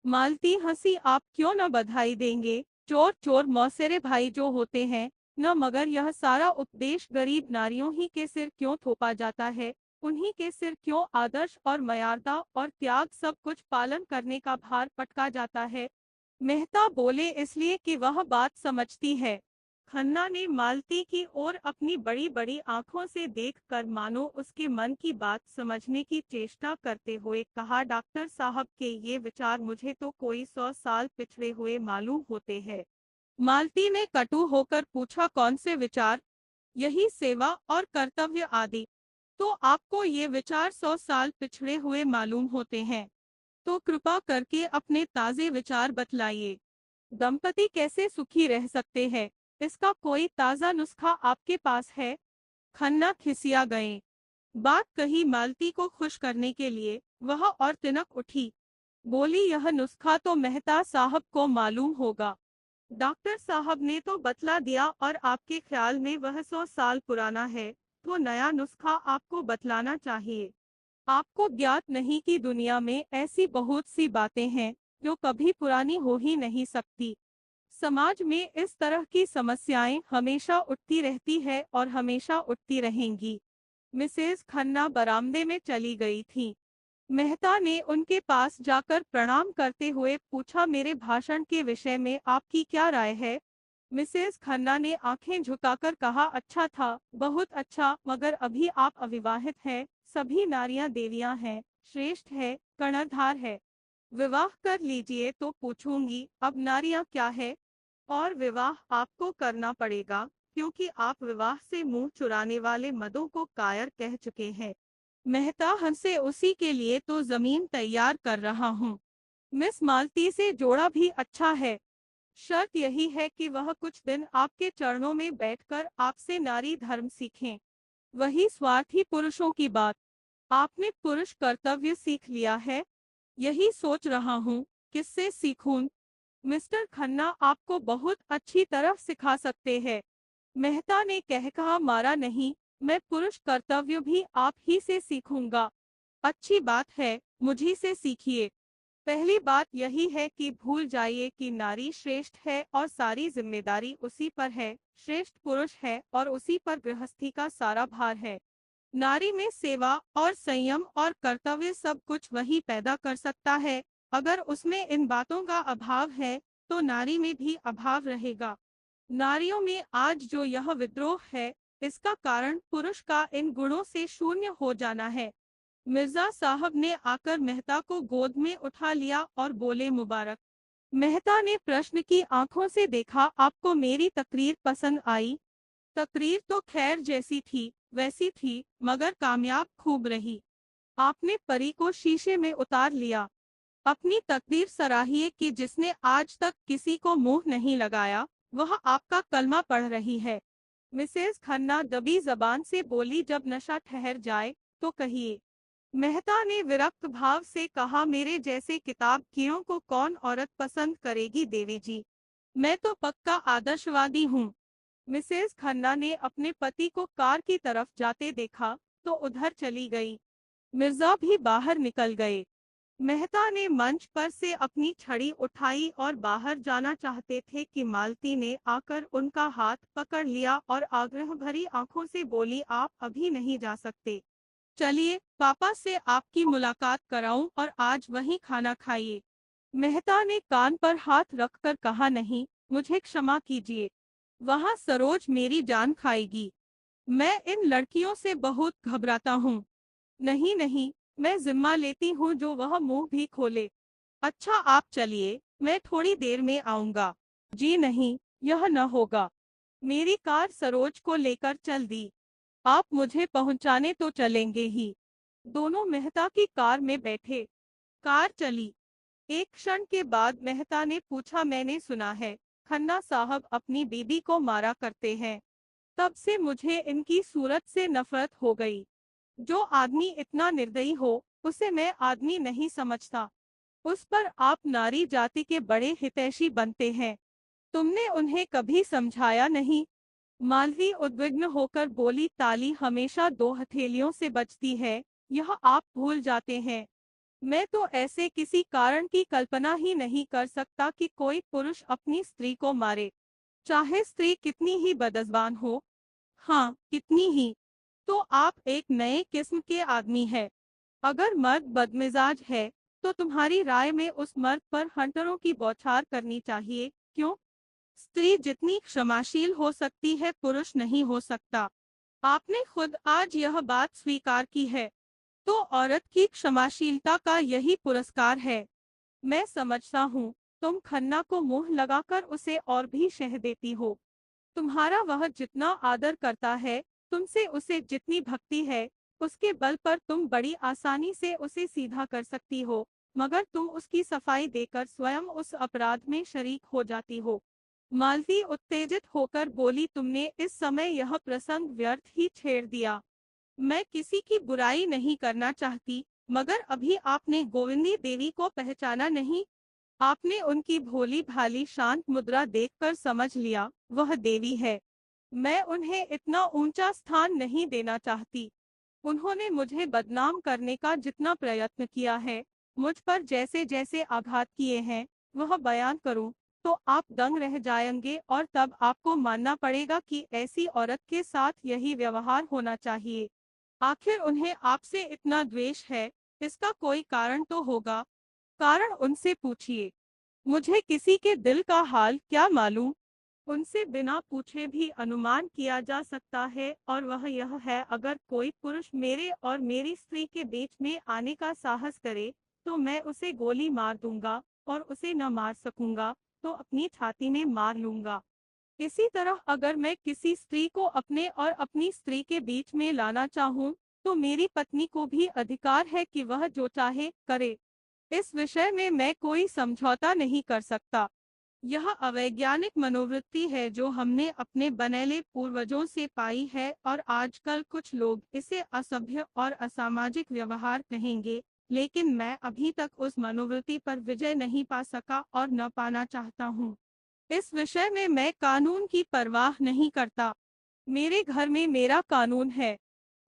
मालती हंसी, आप क्यों न बधाई देंगे, चोर चोर मौसेरे भाई जो होते हैं न, मगर यह सारा उपदेश गरीब नारियों ही के सिर क्यों थोपा जाता है, उन्हीं के सिर क्यों आदर्श और मर्यादा और त्याग सब कुछ पालन करने का भार पटका जाता है। मेहता बोले, इसलिए कि वह बात समझती है। खन्ना ने मालती की ओर अपनी बड़ी बड़ी आंखों से देखकर मानो उसके मन की बात समझने की चेष्टा करते हुए कहा, डॉक्टर साहब के ये विचार मुझे तो कोई 100 साल पिछड़े हुए मालूम होते हैं। मालती ने कटु होकर पूछा, कौन से विचार? यही सेवा और कर्तव्य आदि। तो आपको ये विचार 100 साल पिछड़े हुए मालूम होते हैं? तो कृपा करके अपने ताजे विचार बतलाइए। दंपति कैसे सुखी रह सकते हैं, इसका कोई ताजा नुस्खा आपके पास है? खन्ना खिसिया गए। बात कही मालती को खुश करने के लिए, वह और तिनक उठी। बोली, यह नुस्खा तो मेहता साहब को मालूम होगा। डॉक्टर साहब ने तो बतला दिया, और आपके ख्याल में वह 100 साल पुराना है, तो नया नुस्खा आपको बतलाना चाहिए। आपको ज्ञात नहीं कि दुनिया में ऐसी बहुत सी बातें हैं जो कभी पुरानी हो ही नहीं सकती। समाज में इस तरह की समस्याएं हमेशा उठती रहती है और हमेशा उठती रहेंगी। मिसेस खन्ना बरामदे में चली गई थी। मेहता ने उनके पास जाकर प्रणाम करते हुए पूछा, मेरे भाषण के विषय में आपकी क्या राय है? मिसेस खन्ना ने आंखें झुकाकर कहा, अच्छा था, बहुत अच्छा, मगर अभी आप अविवाहित हैं। सभी नारियां देवियां हैं, श्रेष्ठ है, कर्णधार है। विवाह कर लीजिए तो पूछूंगी, अब नारियां क्या है? और विवाह आपको करना पड़ेगा, क्योंकि आप विवाह से मुंह चुराने वाले मदों को कायर कह चुके हैं। मेहता हंसे, उसी के लिए तो जमीन तैयार कर रहा हूँ। मिस मालती से जोड़ा भी अच्छा है। शर्त यही है कि वह कुछ दिन आपके चरणों में बैठकर आपसे नारी धर्म सीखें। वही स्वार्थी पुरुषों की बात। आपने पुरुष कर्तव्य सीख लिया है। यही सोच रहा हूँ, किससे सीखूं? मिस्टर खन्ना आपको बहुत अच्छी तरह सिखा सकते हैं। मेहता ने कह कहा मारा नहीं, मैं पुरुष कर्तव्य भी आप ही से सीखूंगा। अच्छी बात है, मुझी से सीखिए। पहली बात यही है कि भूल जाइए कि नारी श्रेष्ठ है और सारी जिम्मेदारी उसी पर है। श्रेष्ठ पुरुष है और उसी पर गृहस्थी का सारा भार है। नारी में सेवा और संयम और कर्तव्य सब कुछ वही पैदा कर सकता है। अगर उसमें इन बातों का अभाव है तो नारी में भी अभाव रहेगा। नारियों में आज जो यह विद्रोह है, इसका कारण पुरुष का इन गुणों से शून्य हो जाना है। मिर्जा साहब ने आकर मेहता को गोद में उठा लिया और बोले मुबारक। मेहता ने प्रश्न की आंखों से देखा, आपको मेरी तकरीर पसंद आई? तकरीर तो खैर जैसी थी वैसी थी, मगर कामयाब खूब रही। आपने परी को शीशे में उतार लिया। अपनी तकदीर सराहिए कि जिसने आज तक किसी को मुंह नहीं लगाया, वह आपका कलमा पढ़ रही है। मिसेस खन्ना दबी जबान से बोली, जब नशा ठहर जाए तो कहिए। मेहता ने विरक्त भाव से कहा, मेरे जैसे किताबखियों को कौन औरत पसंद करेगी देवी जी। मैं तो पक्का आदर्शवादी हूँ। मिसेस खन्ना ने अपने पति को कार की तरफ जाते देखा तो उधर चली गई। मिर्जा भी बाहर निकल गए। मेहता ने मंच पर से अपनी छड़ी उठाई और बाहर जाना चाहते थे कि मालती ने आकर उनका हाथ पकड़ लिया और आग्रह भरी आंखों से बोली, आप अभी नहीं जा सकते। चलिए, पापा से आपकी मुलाकात कराऊं और आज वहीं खाना खाइए। मेहता ने कान पर हाथ रखकर कहा, नहीं, मुझे क्षमा कीजिए। वहां सरोज मेरी जान खाएगी। मैं इन लड़कियों से बहुत घबराता हूँ। नहीं नहीं, मैं जिम्मा लेती हूँ जो वह मुंह भी खोले। अच्छा आप चलिए, मैं थोड़ी देर में आऊंगा। जी नहीं, यह न होगा। मेरी कार सरोज को लेकर चल दी। आप मुझे पहुंचाने तो चलेंगे ही। दोनों मेहता की कार में बैठे। कार चली। एक क्षण के बाद मेहता ने पूछा, मैंने सुना है खन्ना साहब अपनी बीबी को मारा करते हैं। तब से मुझे इनकी सूरत से नफरत हो गई। जो आदमी इतना निर्दयी हो, उसे मैं आदमी नहीं समझता। उस पर आप नारी जाति के बड़े हितैषी बनते हैं। तुमने उन्हें कभी समझाया नहीं? मालवी उद्विग्न होकर बोली, ताली हमेशा दो हथेलियों से बजती है, यह आप भूल जाते हैं। मैं तो ऐसे किसी कारण की कल्पना ही नहीं कर सकता कि कोई पुरुष अपनी स्त्री को मारे, चाहे स्त्री कितनी ही बदज़बान हो। हाँ, कितनी ही। तो आप एक नए किस्म के आदमी हैं। अगर मर्द बदमिजाज है, तो तुम्हारी राय में उस मर्द पर हंटरों की बौछार करनी चाहिए, क्यों? स्त्री जितनी क्षमाशील हो सकती है, पुरुष नहीं हो सकता। आपने खुद आज यह बात स्वीकार की है। तो औरत की क्षमाशीलता का यही पुरस्कार है। मैं समझता हूँ, तुम खन्ना को मुंह लगाकर उसे और भी शह देती हो। तुम्हारा वह जितना आदर करता है, तुमसे उसे जितनी भक्ति है, उसके बल पर तुम बड़ी आसानी से उसे सीधा कर सकती हो, मगर तुम उसकी सफाई देकर स्वयं उस अपराध में शरीक हो जाती हो। मालती उत्तेजित होकर बोली, तुमने इस समय यह प्रसंग व्यर्थ ही छेड़ दिया। मैं किसी की बुराई नहीं करना चाहती, मगर अभी आपने गोविंदी देवी को पहचाना नहीं? आपने उनकी भोली भाली शांत मुद्रा देखकर समझ लिया, वह देवी है। मैं उन्हें इतना ऊंचा स्थान नहीं देना चाहती। उन्होंने मुझे बदनाम करने का जितना प्रयत्न किया है, मुझ पर जैसे जैसे आघात किए हैं, वह बयान करूं तो आप दंग रह जाएंगे और तब आपको मानना पड़ेगा कि ऐसी औरत के साथ यही व्यवहार होना चाहिए। आखिर उन्हें आपसे इतना द्वेष है, इसका कोई कारण तो होगा। कारण उनसे पूछिए। मुझे किसी के दिल का हाल क्या मालूम? उनसे बिना पूछे भी अनुमान किया जा सकता है, और वह यह है, अगर कोई पुरुष मेरे और मेरी स्त्री के बीच में आने का साहस करे, तो मैं उसे गोली मार दूंगा, और उसे न मार सकूंगा तो अपनी छाती में मार लूंगा। इसी तरह अगर मैं किसी स्त्री को अपने और अपनी स्त्री के बीच में लाना चाहूं, तो मेरी पत्नी को भी अधिकार है कि वह जो चाहे करे। इस विषय में मैं कोई समझौता नहीं कर सकता। यह अवैज्ञानिक मनोवृत्ति है जो हमने अपने बनेले पूर्वजों से पाई है और आजकल कुछ लोग इसे असभ्य और असामाजिक व्यवहार कहेंगे, लेकिन मैं अभी तक उस मनोवृत्ति पर विजय नहीं पा सका और न पाना चाहता हूँ। इस विषय में मैं कानून की परवाह नहीं करता। मेरे घर में मेरा कानून है।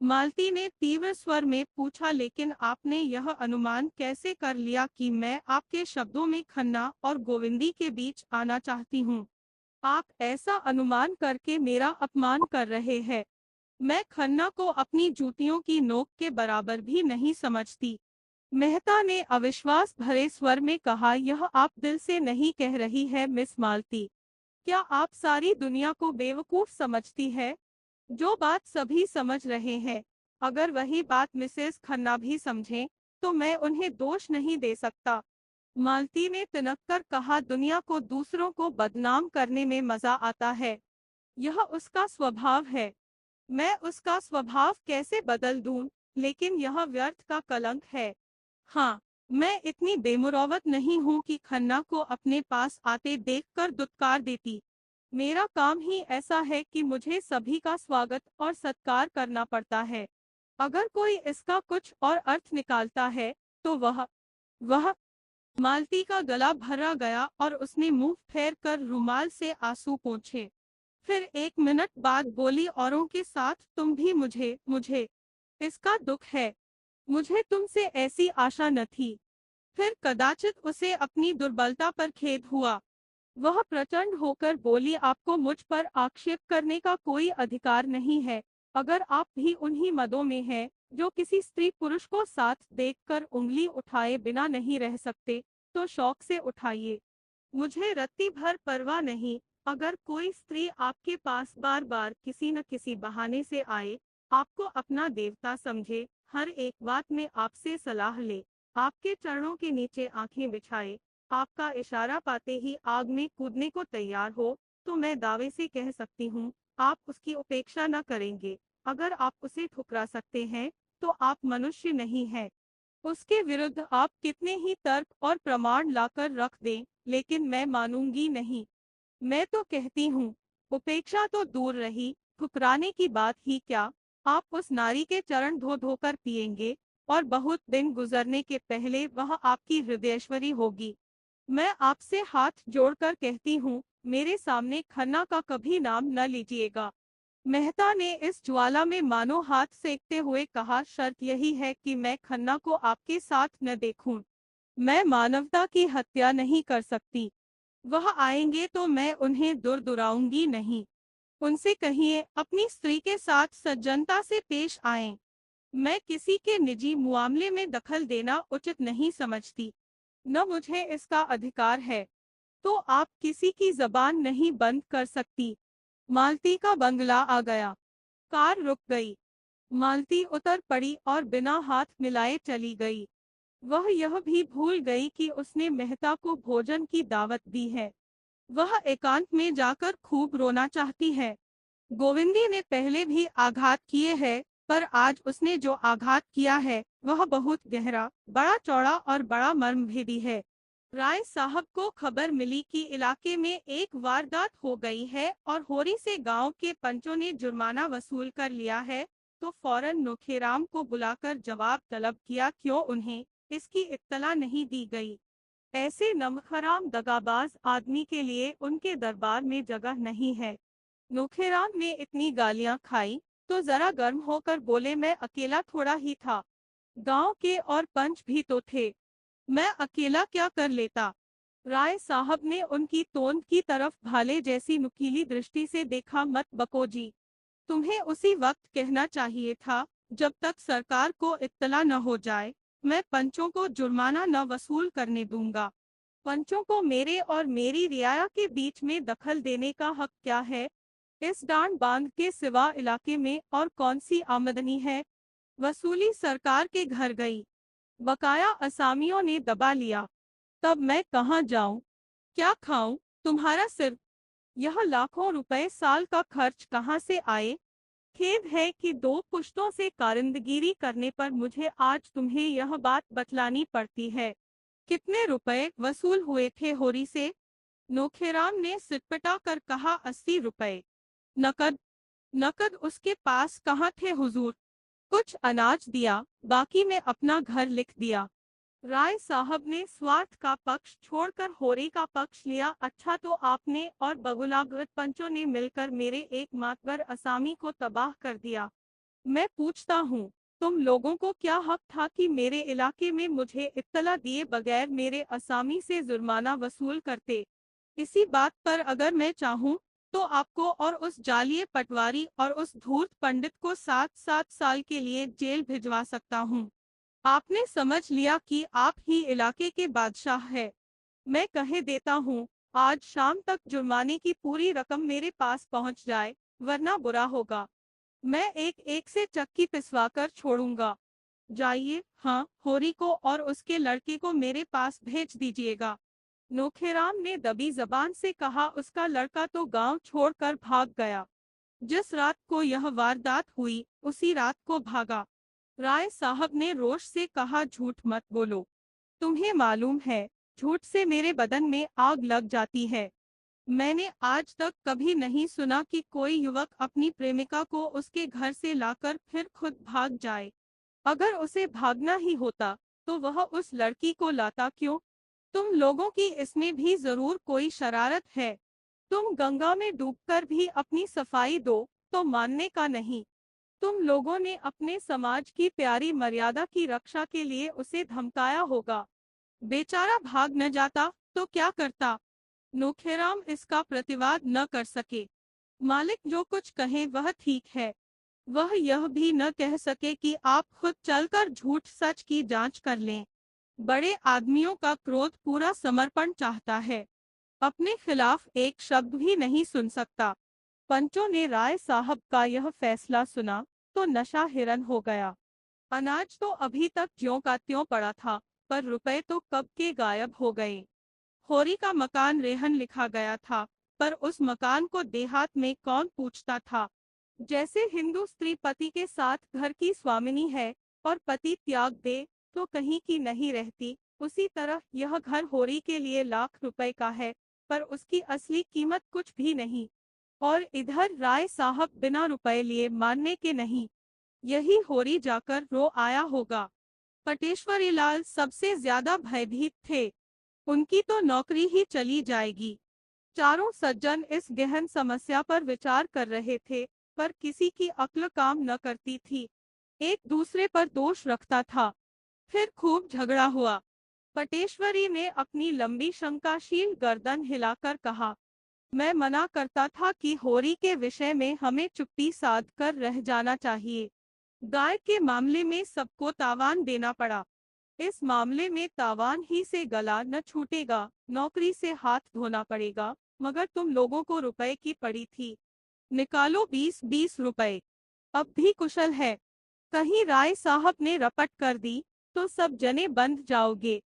मालती ने तीव्र स्वर में पूछा, लेकिन आपने यह अनुमान कैसे कर लिया कि मैं आपके शब्दों में खन्ना और गोविंदी के बीच आना चाहती हूँ? आप ऐसा अनुमान करके मेरा अपमान कर रहे हैं। मैं खन्ना को अपनी जूतियों की नोक के बराबर भी नहीं समझती। मेहता ने अविश्वास भरे स्वर में कहा, यह आप दिल से नहीं कह रही है मिस मालती। क्या आप सारी दुनिया को बेवकूफ समझती है? जो बात सभी समझ रहे हैं, अगर वही बात मिसेस खन्ना भी समझें, तो मैं उन्हें दोष नहीं दे सकता। मालती ने तिनक कर कहा, दुनिया को दूसरों को बदनाम करने में मजा आता है। यह उसका स्वभाव है। मैं उसका स्वभाव कैसे बदल दूं? लेकिन यह व्यर्थ का कलंक है। हाँ, मैं इतनी बेमुरौवत नहीं हूँ कि खन्ना को अपने पास आते देखकर दुत्कार देती। मेरा काम ही ऐसा है कि मुझे सभी का स्वागत और सत्कार करना पड़ता है। अगर कोई इसका कुछ और अर्थ निकालता है, तो वह मालती का गला भरा गया और उसने मुंह फेर कर रुमाल से आंसू पोंछे। फिर 1 मिनट बाद बोली, औरों के साथ तुम भी मुझे मुझे इसका दुख है। मुझे तुमसे ऐसी आशा न थी। फिर कदाचित उसे अपनी दुर्बलता पर खेद हुआ। वह प्रचंड होकर बोली, आपको मुझ पर आक्षेप करने का कोई अधिकार नहीं है। अगर आप भी उन्हीं मदों में हैं जो किसी स्त्री पुरुष को साथ देखकर उंगली उठाए बिना नहीं रह सकते, तो शौक से उठाइए। मुझे रत्ती भर परवाह नहीं। अगर कोई स्त्री आपके पास बार बार किसी न किसी बहाने से आए, आपको अपना देवता समझे, हर एक बात में आपसे सलाह ले, आपके चरणों के नीचे आंखें बिछाए, आपका इशारा पाते ही आग में कूदने को तैयार हो, तो मैं दावे से कह सकती हूँ, आप उसकी उपेक्षा न करेंगे। अगर आप उसे ठुकरा सकते हैं, तो आप मनुष्य नहीं हैं। उसके विरुद्ध आप कितने ही तर्क और प्रमाण लाकर रख दें, लेकिन मैं मानूंगी नहीं। मैं तो कहती हूँ, उपेक्षा तो दूर रही, ठुकराने की बात ही क्या। आप उस नारी के चरण धो धोकर पिएंगे, और बहुत दिन गुजरने के पहले वह आपकी हृदयेश्वरी होगी। मैं आपसे हाथ जोड़कर कहती हूँ, मेरे सामने खन्ना का कभी नाम न लीजिएगा। मेहता ने इस ज्वाला में मानो हाथ सेकते हुए कहा, शर्त यही है कि मैं खन्ना को आपके साथ न देखूं। मैं मानवता की हत्या नहीं कर सकती। वह आएंगे तो मैं उन्हें दुरदुराऊंगी नहीं। उनसे कहिए अपनी स्त्री के साथ सज्जनता से पेश आएं। मैं किसी के निजी मामले में दखल देना उचित नहीं समझती, न मुझे इसका अधिकार है। तो आप किसी की जबान नहीं बंद कर सकती। मालती का बंगला आ गया। कार रुक गई। मालती उतर पड़ी और बिना हाथ मिलाए चली गई। वह यह भी भूल गई कि उसने मेहता को भोजन की दावत दी है। वह एकांत में जाकर खूब रोना चाहती है। गोविंदी ने पहले भी आघात किए हैं, पर आज उसने जो आघात किया है वह बहुत गहरा, बड़ा चौड़ा और बड़ा मर्मभेदी है। राय साहब को खबर मिली कि इलाके में एक वारदात हो गई है और होरी से गांव के पंचों ने जुर्माना वसूल कर लिया है, तो फौरन नोखेराम को बुलाकर जवाब तलब किया, क्यों उन्हें इसकी इत्तला नहीं दी गई। ऐसे नमखराम दगाबाज आदमी के लिए उनके दरबार में जगह नहीं है। नोखेराम ने इतनी गालियां खाई तो जरा गर्म होकर बोले, मैं अकेला थोड़ा ही था, गांव के और पंच भी तो थे, मैं अकेला क्या कर लेता। राय साहब ने उनकी तोंद की तरफ भाले जैसी नुकीली दृष्टि से देखा, मत बको जी, तुम्हें उसी वक्त कहना चाहिए था, जब तक सरकार को इत्तला न हो जाए मैं पंचों को जुर्माना न वसूल करने दूंगा। पंचों को मेरे और मेरी रियाया के बीच में दखल देने का हक क्या है? इस डांड बांध के सिवा इलाके में और कौन सी आमदनी है? वसूली सरकार के घर गई, बकाया असामियों ने दबा लिया। तब मैं कहाँ जाऊं, क्या खाऊं? तुम्हारा सिर, यह लाखों रुपए साल का खर्च कहाँ से आए? खेद है कि 2 पुश्तों से कारिंदगिरी करने पर मुझे आज तुम्हें यह बात बतलानी पड़ती है। कितने रुपए वसूल हुए थे होरी से? नोखेराम ने सिटपटा कर कहा, 80 रुपए। नकद? नकद उसके पास कहाँ थे हुजूर। कुछ अनाज दिया, बाकी में अपना घर लिख दिया। राय साहब ने स्वार्थ का पक्ष छोड़कर होरी का पक्ष लिया। अच्छा, तो आपने और बगुलागत पंचों ने मिलकर मेरे एक मातबर असामी को तबाह कर दिया। मैं पूछता हूँ, तुम लोगों को क्या हक था कि मेरे इलाके में मुझे इत्तला दिए बगैर मेरे असामी से जुर्माना वसूल करते। इसी बात पर अगर मैं चाहूँ तो आपको और उस जालिये पटवारी और उस धूर्त पंडित को 7-7 साल के लिए जेल भिजवा सकता हूँ। आपने समझ लिया कि आप ही इलाके के बादशाह है। मैं कहे देता हूँ, आज शाम तक जुर्माने की पूरी रकम मेरे पास पहुँच जाए, वरना बुरा होगा। मैं एक एक से चक्की पिसवाकर छोड़ूंगा। जाइए, हाँ, होरी को और उसके लड़के को मेरे पास भेज दीजिएगा। नोखेराम ने दबी जबान से कहा, उसका लड़का तो गांव छोड़कर भाग गया। जिस रात को यह वारदात हुई उसी रात को भागा। राय साहब ने रोष से कहा, झूठ मत बोलो। तुम्हें मालूम है, झूठ से मेरे बदन में आग लग जाती है। मैंने आज तक कभी नहीं सुना कि कोई युवक अपनी प्रेमिका को उसके घर से लाकर फिर खुद भाग जाए। अगर उसे भागना ही होता तो वह उस लड़की को लाता क्यों। तुम लोगों की इसमें भी जरूर कोई शरारत है। तुम गंगा में डूबकर भी अपनी सफाई दो तो मानने का नहीं। तुम लोगों ने अपने समाज की प्यारी मर्यादा की रक्षा के लिए उसे धमकाया होगा। बेचारा भाग न जाता तो क्या करता। नोखेराम इसका प्रतिवाद न कर सके। मालिक जो कुछ कहे वह ठीक है। वह यह भी न कह सके कि आप खुद चलकर झूठ सच की जांच कर लें। बड़े आदमियों का क्रोध पूरा समर्पण चाहता है। अपने खिलाफ एक शब्द भी नहीं सुन सकता। पंचों ने राय साहब का यह फैसला सुना तो नशा हिरन हो गया। अनाज तो अभी तक ज्यों का त्यों पड़ा था, पर रुपए तो कब के गायब हो गए। होरी का मकान रेहन लिखा गया था, पर उस मकान को देहात में कौन पूछता था। जैसे हिंदू स्त्री पति के साथ घर की स्वामिनी है और पति त्याग दे तो कहीं की नहीं रहती, उसी तरह यह घर होरी के लिए लाख रुपए का है, पर उसकी असली कीमत कुछ भी नहीं। और इधर राय साहब बिना रुपए लिए मानने के नहीं। यही होरी जाकर रो आया होगा। पटेश्वरी लाल सबसे ज्यादा भयभीत थे। उनकी तो नौकरी ही चली जाएगी। चारों सज्जन इस गहन समस्या पर विचार कर रहे थे, पर किसी की अक्ल काम न करती थी। एक दूसरे पर दोष रखता था। फिर खूब झगड़ा हुआ। पटेश्वरी ने अपनी लंबी शंकाशील गर्दन हिलाकर कहा, मैं मना करता था कि होरी के विषय में हमें चुप्पी साध कर रह जाना चाहिए। गाय के मामले में सबको तावान देना पड़ा। इस मामले में तावान ही से गला न छूटेगा, नौकरी से हाथ धोना पड़ेगा। मगर तुम लोगों को रुपए की पड़ी थी, निकालो 20-20 रुपए। अब भी कुशल है। कहीं राय साहब ने रपट कर दी तो सब जने बंध जाओगे।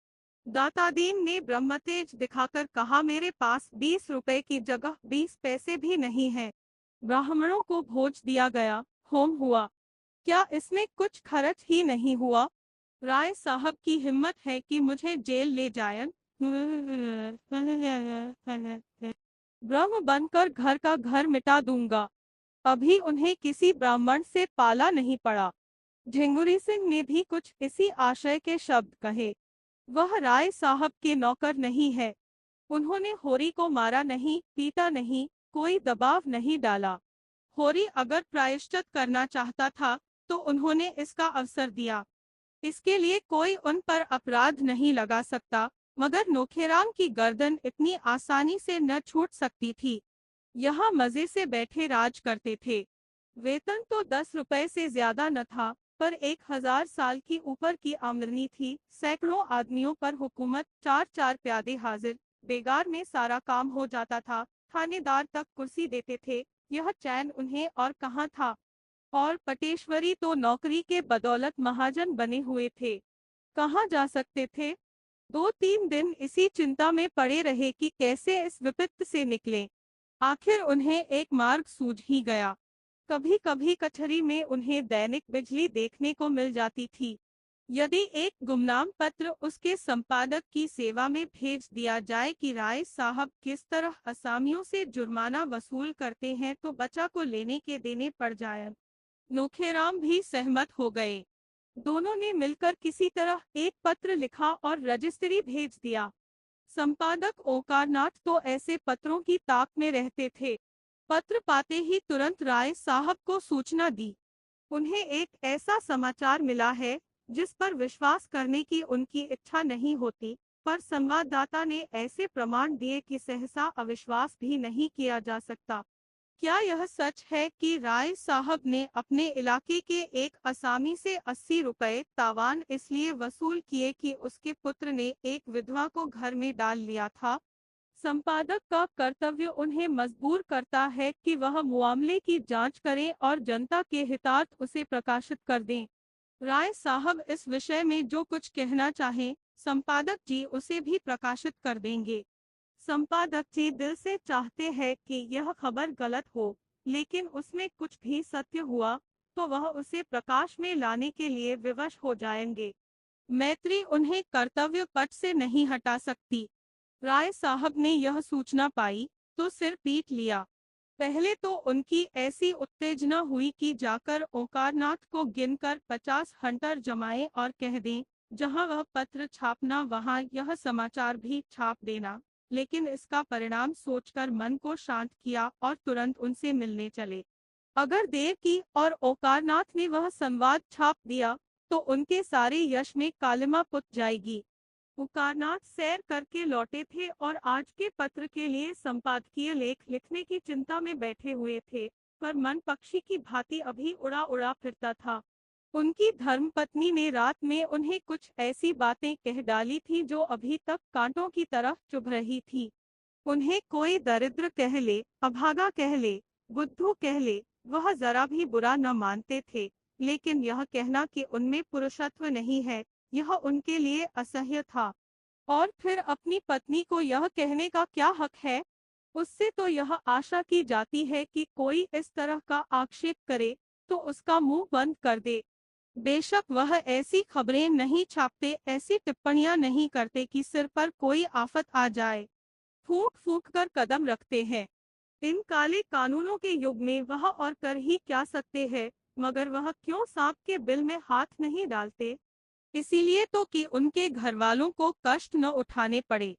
दातादीन ने ब्रह्मतेज दिखाकर कहा, मेरे पास 20 रुपए की जगह 20 पैसे भी नहीं है। ब्राह्मणों को भोज दिया गया, होम हुआ, क्या इसमें कुछ खर्च ही नहीं हुआ। राय साहब की हिम्मत है कि मुझे जेल ले जाएं। ब्रह्म बनकर घर का घर मिटा दूंगा। अभी उन्हें किसी ब्राह्मण से पाला नहीं पड़ा। झिंगुरी सिंह ने भी कुछ इसी आशय के शब्द कहे। वह राय साहब के नौकर नहीं है। उन्होंने होरी को मारा नहीं, पीटा नहीं, कोई दबाव नहीं डाला। होरी अगर प्रायश्चित करना चाहता था तो उन्होंने इसका अवसर दिया। इसके लिए कोई उन पर अपराध नहीं लगा सकता, मगर नोखेराम की गर्दन इतनी आसानी से न छूट सकती थी। यहाँ मजे से बैठे राज करते थे। वेतन तो 10 रुपए से ज्यादा न था, पर 1000 साल की ऊपर की आमदनी थी। सैकड़ों आदमियों पर हुकूमत, 4-4 प्यादे हाजिर, बेगार में सारा काम हो जाता था। थानेदार तक कुर्सी देते थे। यह चैन उन्हें और कहाँ था। और पटेश्वरी तो नौकरी के बदौलत महाजन बने हुए थे। कहाँ जा सकते थे। 2-3 दिन इसी चिंता में पड़े रहे कि कैसे इस विपत्ति से निकलें। आखिर उन्हें एक मार्ग सूझ ही गया। कभी कभी कचहरी में उन्हें दैनिक बिजली देखने को मिल जाती थी। यदि एक गुमनाम पत्र उसके संपादक की सेवा में भेज दिया जाए कि राय साहब किस तरह असामियों से जुर्माना वसूल करते हैं तो बच्चा को लेने के देने पड़ जाए। नोखेराम भी सहमत हो गए। दोनों ने मिलकर किसी तरह एक पत्र लिखा और रजिस्ट्री भेज दिया। संपादक ओंकारनाथ तो ऐसे पत्रों की ताक में रहते थे। पत्र पाते ही तुरंत राय साहब को सूचना दी। उन्हें एक ऐसा समाचार मिला है जिस पर विश्वास करने की उनकी इच्छा नहीं होती, पर संवाददाता ने ऐसे प्रमाण दिए कि सहसा अविश्वास भी नहीं किया जा सकता। क्या यह सच है कि राय साहब ने अपने इलाके के एक असामी से 80 रुपए तावान इसलिए वसूल किए कि उसके पुत्र ने एक विधवा को घर में डाल लिया था? संपादक का कर्तव्य उन्हें मजबूर करता है कि वह मामले की जांच करें और जनता के हितार्थ उसे प्रकाशित कर दें। राय साहब इस विषय में जो कुछ कहना चाहें, संपादक जी उसे भी प्रकाशित कर देंगे। संपादक जी दिल से चाहते हैं कि यह खबर गलत हो, लेकिन उसमें कुछ भी सत्य हुआ तो वह उसे प्रकाश में लाने के लिए विवश हो जाएंगे। मैत्री उन्हें कर्तव्य पथ से नहीं हटा सकती। राय साहब ने यह सूचना पाई तो सिर पीट लिया। पहले तो उनकी ऐसी उत्तेजना हुई कि जाकर ओंकारनाथ को गिनकर 50 हंटर जमाए और कह दें, जहां वह पत्र छापना वहां यह समाचार भी छाप देना। लेकिन इसका परिणाम सोचकर मन को शांत किया और तुरंत उनसे मिलने चले। अगर देर की और ओंकारनाथ ने वह संवाद छाप दिया तो उनके सारे यश में कालिमा पुत जाएगी। ओंकारनाथ सैर करके लौटे थे और आज के पत्र के लिए संपादकीय लेख लिखने की चिंता में बैठे हुए थे, पर मन पक्षी की भांति अभी उड़ा उड़ा फिरता था। उनकी धर्मपत्नी ने रात में उन्हें कुछ ऐसी बातें कह डाली थी जो अभी तक कांटों की तरह चुभ रही थी। उन्हें कोई दरिद्र कह ले, अभागा कह ले, बुद्धू कह ले, वह जरा भी बुरा न मानते थे, लेकिन यह कहना कि उनमें पुरुषत्व नहीं है, यह उनके लिए असह्य था। और फिर अपनी पत्नी को यह कहने का क्या हक है? उससे तो यह आशा की जाती है कि कोई इस तरह का आक्षेप करे तो उसका मुंह बंद कर दे। बेशक वह ऐसी खबरें नहीं छापते, ऐसी टिप्पणियां नहीं करते कि सिर पर कोई आफत आ जाए। फूंक फूंक कर कदम रखते हैं। इन काले कानूनों के युग में वह और कर ही क्या सकते हैं, मगर वह क्यों सांप के बिल में हाथ नहीं डालते? इसीलिए तो कि उनके घर वालों को कष्ट न उठाने पड़े,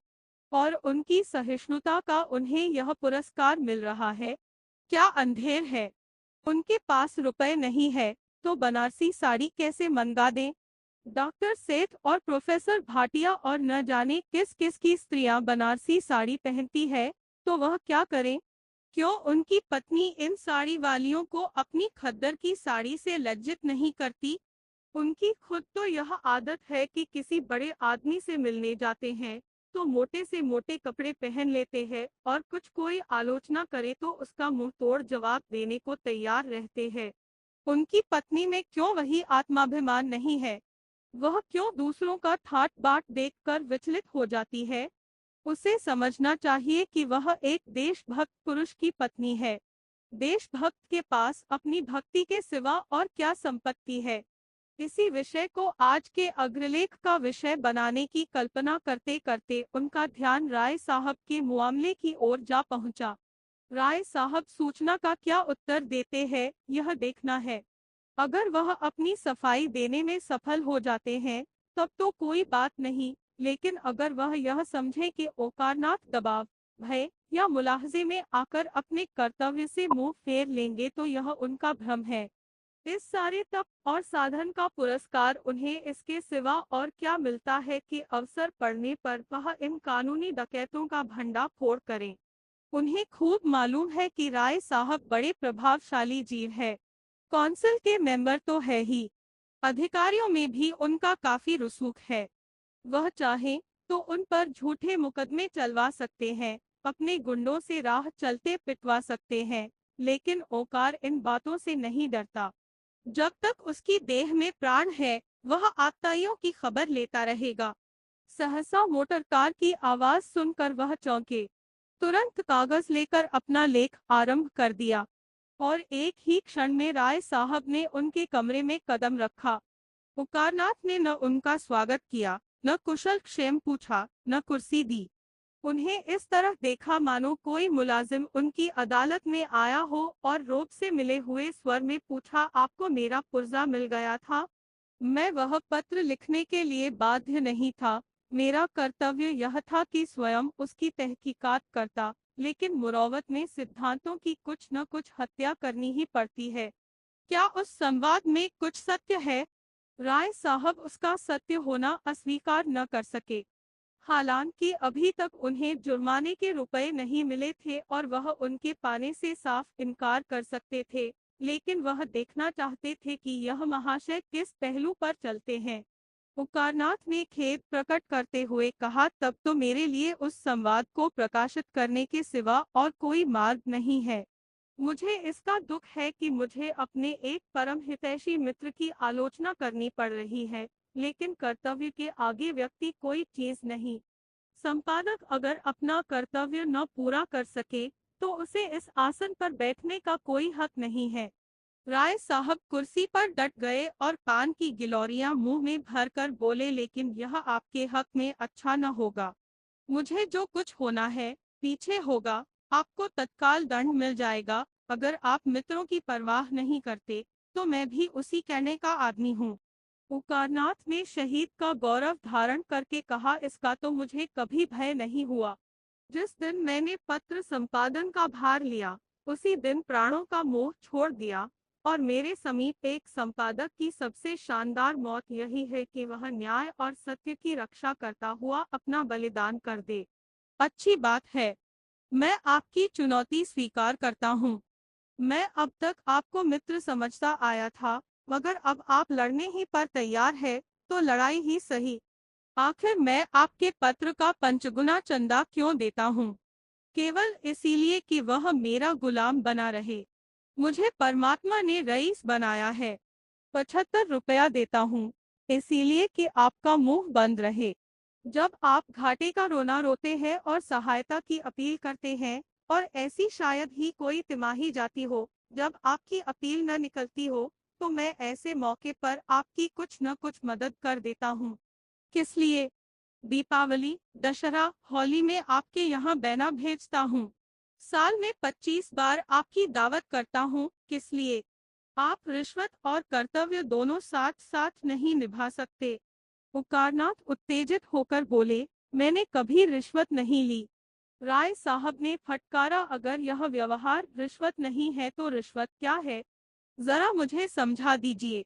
और उनकी सहिष्णुता का उन्हें यह पुरस्कार मिल रहा है। क्या अंधेर है? उनके पास रुपए नहीं है तो बनारसी साड़ी कैसे मंगा दें? डॉक्टर सेठ और प्रोफेसर भाटिया और न जाने किस किस की स्त्रियां बनारसी साड़ी पहनती है, तो वह क्या करें? क्यों उनकी पत्नी इन साड़ी वालियों को अपनी खद्दर की साड़ी से लज्जित नहीं करती? उनकी खुद तो यह आदत है कि किसी बड़े आदमी से मिलने जाते हैं तो मोटे से मोटे कपड़े पहन लेते हैं, और कुछ कोई आलोचना करे तो उसका मुंह तोड़ जवाब देने को तैयार रहते हैं। उनकी पत्नी में क्यों वही आत्माभिमान नहीं है? वह क्यों दूसरों का ठाट बाट देखकर विचलित हो जाती है? उसे समझना चाहिए कि वह एक देशभक्त पुरुष की पत्नी है। देशभक्त के पास अपनी भक्ति के सिवा और क्या संपत्ति है? इसी विषय को आज के अग्रलेख का विषय बनाने की कल्पना करते करते उनका ध्यान राय साहब के मामले की ओर जा पहुंचा। राय साहब सूचना का क्या उत्तर देते हैं, यह देखना है। अगर वह अपनी सफाई देने में सफल हो जाते हैं तब तो कोई बात नहीं, लेकिन अगर वह यह समझे कि ओंकारनाथ दबाव, भय या मुलाहजे में आकर अपने कर्तव्य से मुंह फेर लेंगे तो यह उनका भ्रम है। इस सारे तप और साधन का पुरस्कार उन्हें इसके सिवा और क्या मिलता है कि अवसर पड़ने पर वह इन कानूनी डकैतों का भंडाफोड़ करें। उन्हें खूब मालूम है कि राय साहब बड़े प्रभावशाली जीव है। कौंसिल के मेंबर तो है ही, अधिकारियों में भी उनका काफी रसूख है। वह चाहे तो उन पर झूठे मुकदमे चलवा सकते हैं, अपने गुंडों से राह चलते पिटवा सकते हैं, लेकिन ओकार इन बातों से नहीं डरता। जब तक उसकी देह में प्राण है वह आतताइयों की खबर लेता रहेगा। सहसा मोटर कार की आवाज सुनकर वह चौंके। तुरंत कागज लेकर अपना लेख आरंभ कर दिया और एक ही क्षण में राय साहब ने उनके कमरे में कदम रखा। उकारनाथ ने न उनका स्वागत किया, न कुशल क्षेम पूछा, न कुर्सी दी। उन्हें इस तरह देखा मानो कोई मुलाजिम उनकी अदालत में आया हो और रोब से मिले हुए स्वर में पूछा, आपको मेरा पुर्जा मिल गया था? मैं वह पत्र लिखने के लिए बाध्य नहीं था। मेरा कर्तव्य यह था कि स्वयं उसकी तहकीकात करता, लेकिन मुरौवत में सिद्धांतों की कुछ न कुछ हत्या करनी ही पड़ती है। क्या उस संवाद में कुछ सत्य है? राय साहब उसका सत्य होना अस्वीकार न कर सके। हालांकि अभी तक उन्हें जुर्माने के रुपए नहीं मिले थे और वह उनके पाने से साफ इनकार कर सकते थे, लेकिन वह देखना चाहते थे कि यह महाशय किस पहलू पर चलते हैं। उकारनाथ ने खेद प्रकट करते हुए कहा, तब तो मेरे लिए उस संवाद को प्रकाशित करने के सिवा और कोई मार्ग नहीं है। मुझे इसका दुख है कि मुझे अपने एक परम हितैषी मित्र की आलोचना करनी पड़ रही है, लेकिन कर्तव्य के आगे व्यक्ति कोई चीज नहीं। संपादक अगर अपना कर्तव्य न पूरा कर सके तो उसे इस आसन पर बैठने का कोई हक नहीं है। राय साहब कुर्सी पर डट गए और पान की गिलोरियां मुंह में भरकर बोले, लेकिन यह आपके हक में अच्छा न होगा। मुझे जो कुछ होना है पीछे होगा। आपको तत्काल दंड मिल जाएगा। अगर आप मित्रों की परवाह नहीं करते तो मैं भी उसी कहने का आदमी हूँ। उकारनाथ ने शहीद का गौरव धारण करके कहा, इसका तो मुझे कभी भय नहीं हुआ। जिस दिन मैंने पत्र संपादन का भार लिया उसी दिन प्राणों का मोह छोड़ दिया, और मेरे समीप एक संपादक की सबसे शानदार मौत यही है कि वह न्याय और सत्य की रक्षा करता हुआ अपना बलिदान कर दे। अच्छी बात है, मैं आपकी चुनौती स्वीकार करता हूँ। मैं अब तक आपको मित्र समझता आया था, मगर अब आप लड़ने ही पर तैयार है तो लड़ाई ही सही। आखिर मैं आपके पत्र का पंचगुना चंदा क्यों देता हूँ? केवल इसीलिए कि वह मेरा गुलाम बना रहे। मुझे परमात्मा ने रईस बनाया है। 75 रुपया देता हूँ, इसीलिए कि आपका मुंह बंद रहे। जब आप घाटे का रोना रोते हैं और सहायता की अपील करते हैं, और ऐसी शायद ही कोई तिमाही जाती हो जब आपकी अपील न निकलती हो, तो मैं ऐसे मौके पर आपकी कुछ न कुछ मदद कर देता हूँ। किस लिए? दीपावली, दशहरा, होली में आपके यहाँ बैना भेजता हूँ। साल में 25 बार आपकी दावत करता हूँ। किस लिए? आप रिश्वत और कर्तव्य दोनों साथ साथ नहीं निभा सकते। उकारनाथ उत्तेजित होकर बोले, मैंने कभी रिश्वत नहीं ली। राय साहब ने फटकारा, अगर यह व्यवहार रिश्वत नहीं है तो रिश्वत क्या है? जरा मुझे समझा दीजिए।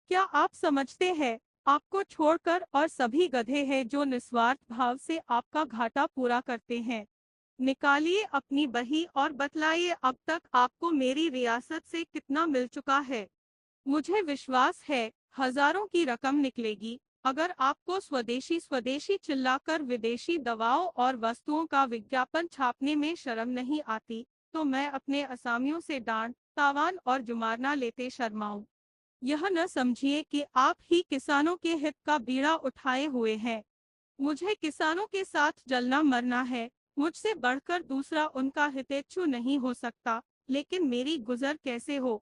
क्या आप समझते हैं, आपको छोड़कर और सभी गधे हैं जो निस्वार्थ भाव से आपका घाटा पूरा करते हैं। निकालिए अपनी बही और बतलाइए अब तक आपको मेरी रियासत से कितना मिल चुका है। मुझे विश्वास है हजारों की रकम निकलेगी। अगर आपको स्वदेशी स्वदेशी चिल्लाकर विदेशी दवाओं और वस्तुओं का विज्ञापन छापने में शर्म नहीं आती, तो मैं अपने असामियों से डांट, तावान और जुमारना लेते शर्माऊं। यह न समझिए कि आप ही किसानों के हित का बीड़ा उठाए हुए हैं। मुझे किसानों के साथ जलना मरना है। मुझसे बढ़कर दूसरा उनका हितैषी नहीं हो सकता, लेकिन मेरी गुजर कैसे हो?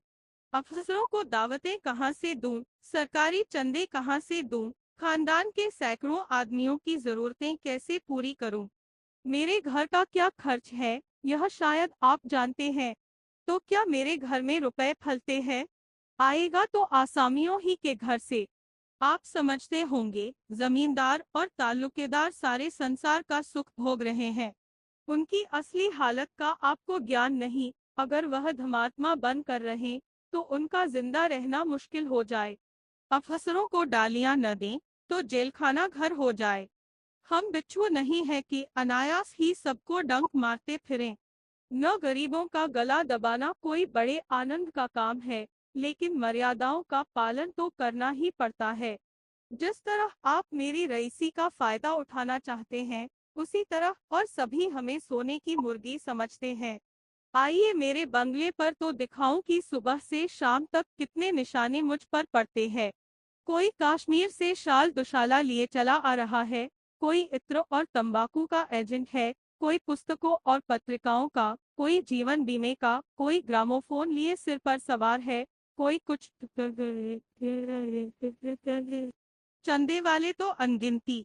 अफसरों को दावतें कहाँ से दूं? सरकारी चंदे कहाँ से दूं? खानदान के सैकड़ों आदमियों की जरूरतें कैसे पूरी करूं? मेरे घर का क्या खर्च है, यह शायद आप जानते हैं। तो क्या मेरे घर में रुपए फलते हैं? आएगा तो आसामियों ही के घर से। आप समझते होंगे, जमींदार और ताल्लुकेदार सारे संसार का सुख भोग रहे हैं। उनकी असली हालत का आपको ज्ञान नहीं। अगर वह धर्मात्मा बन कर रहे तो उनका जिंदा रहना मुश्किल हो जाए। अफसरों को डालियां न दें तो जेलखाना घर हो जाए। हम बिच्छू नहीं है कि अनायास ही सबको डंक मारते फिरें। न गरीबों का गला दबाना कोई बड़े आनंद का काम है, लेकिन मर्यादाओं का पालन तो करना ही पड़ता है। जिस तरह आप मेरी रईसी का फायदा उठाना चाहते हैं, उसी तरह और सभी हमें सोने की मुर्गी समझते हैं। आइए मेरे बंगले पर तो दिखाऊं कि सुबह से शाम तक कितने निशाने मुझ पर पड़ते हैं। कोई कश्मीर से शाल दुशाला लिए चला आ रहा है, कोई इत्र और तंबाकू का एजेंट है, कोई पुस्तकों और पत्रिकाओं का, कोई जीवन बीमे का, कोई ग्रामोफोन लिए सिर पर सवार है, कोई कुछ चंदे वाले तो अनगिनती।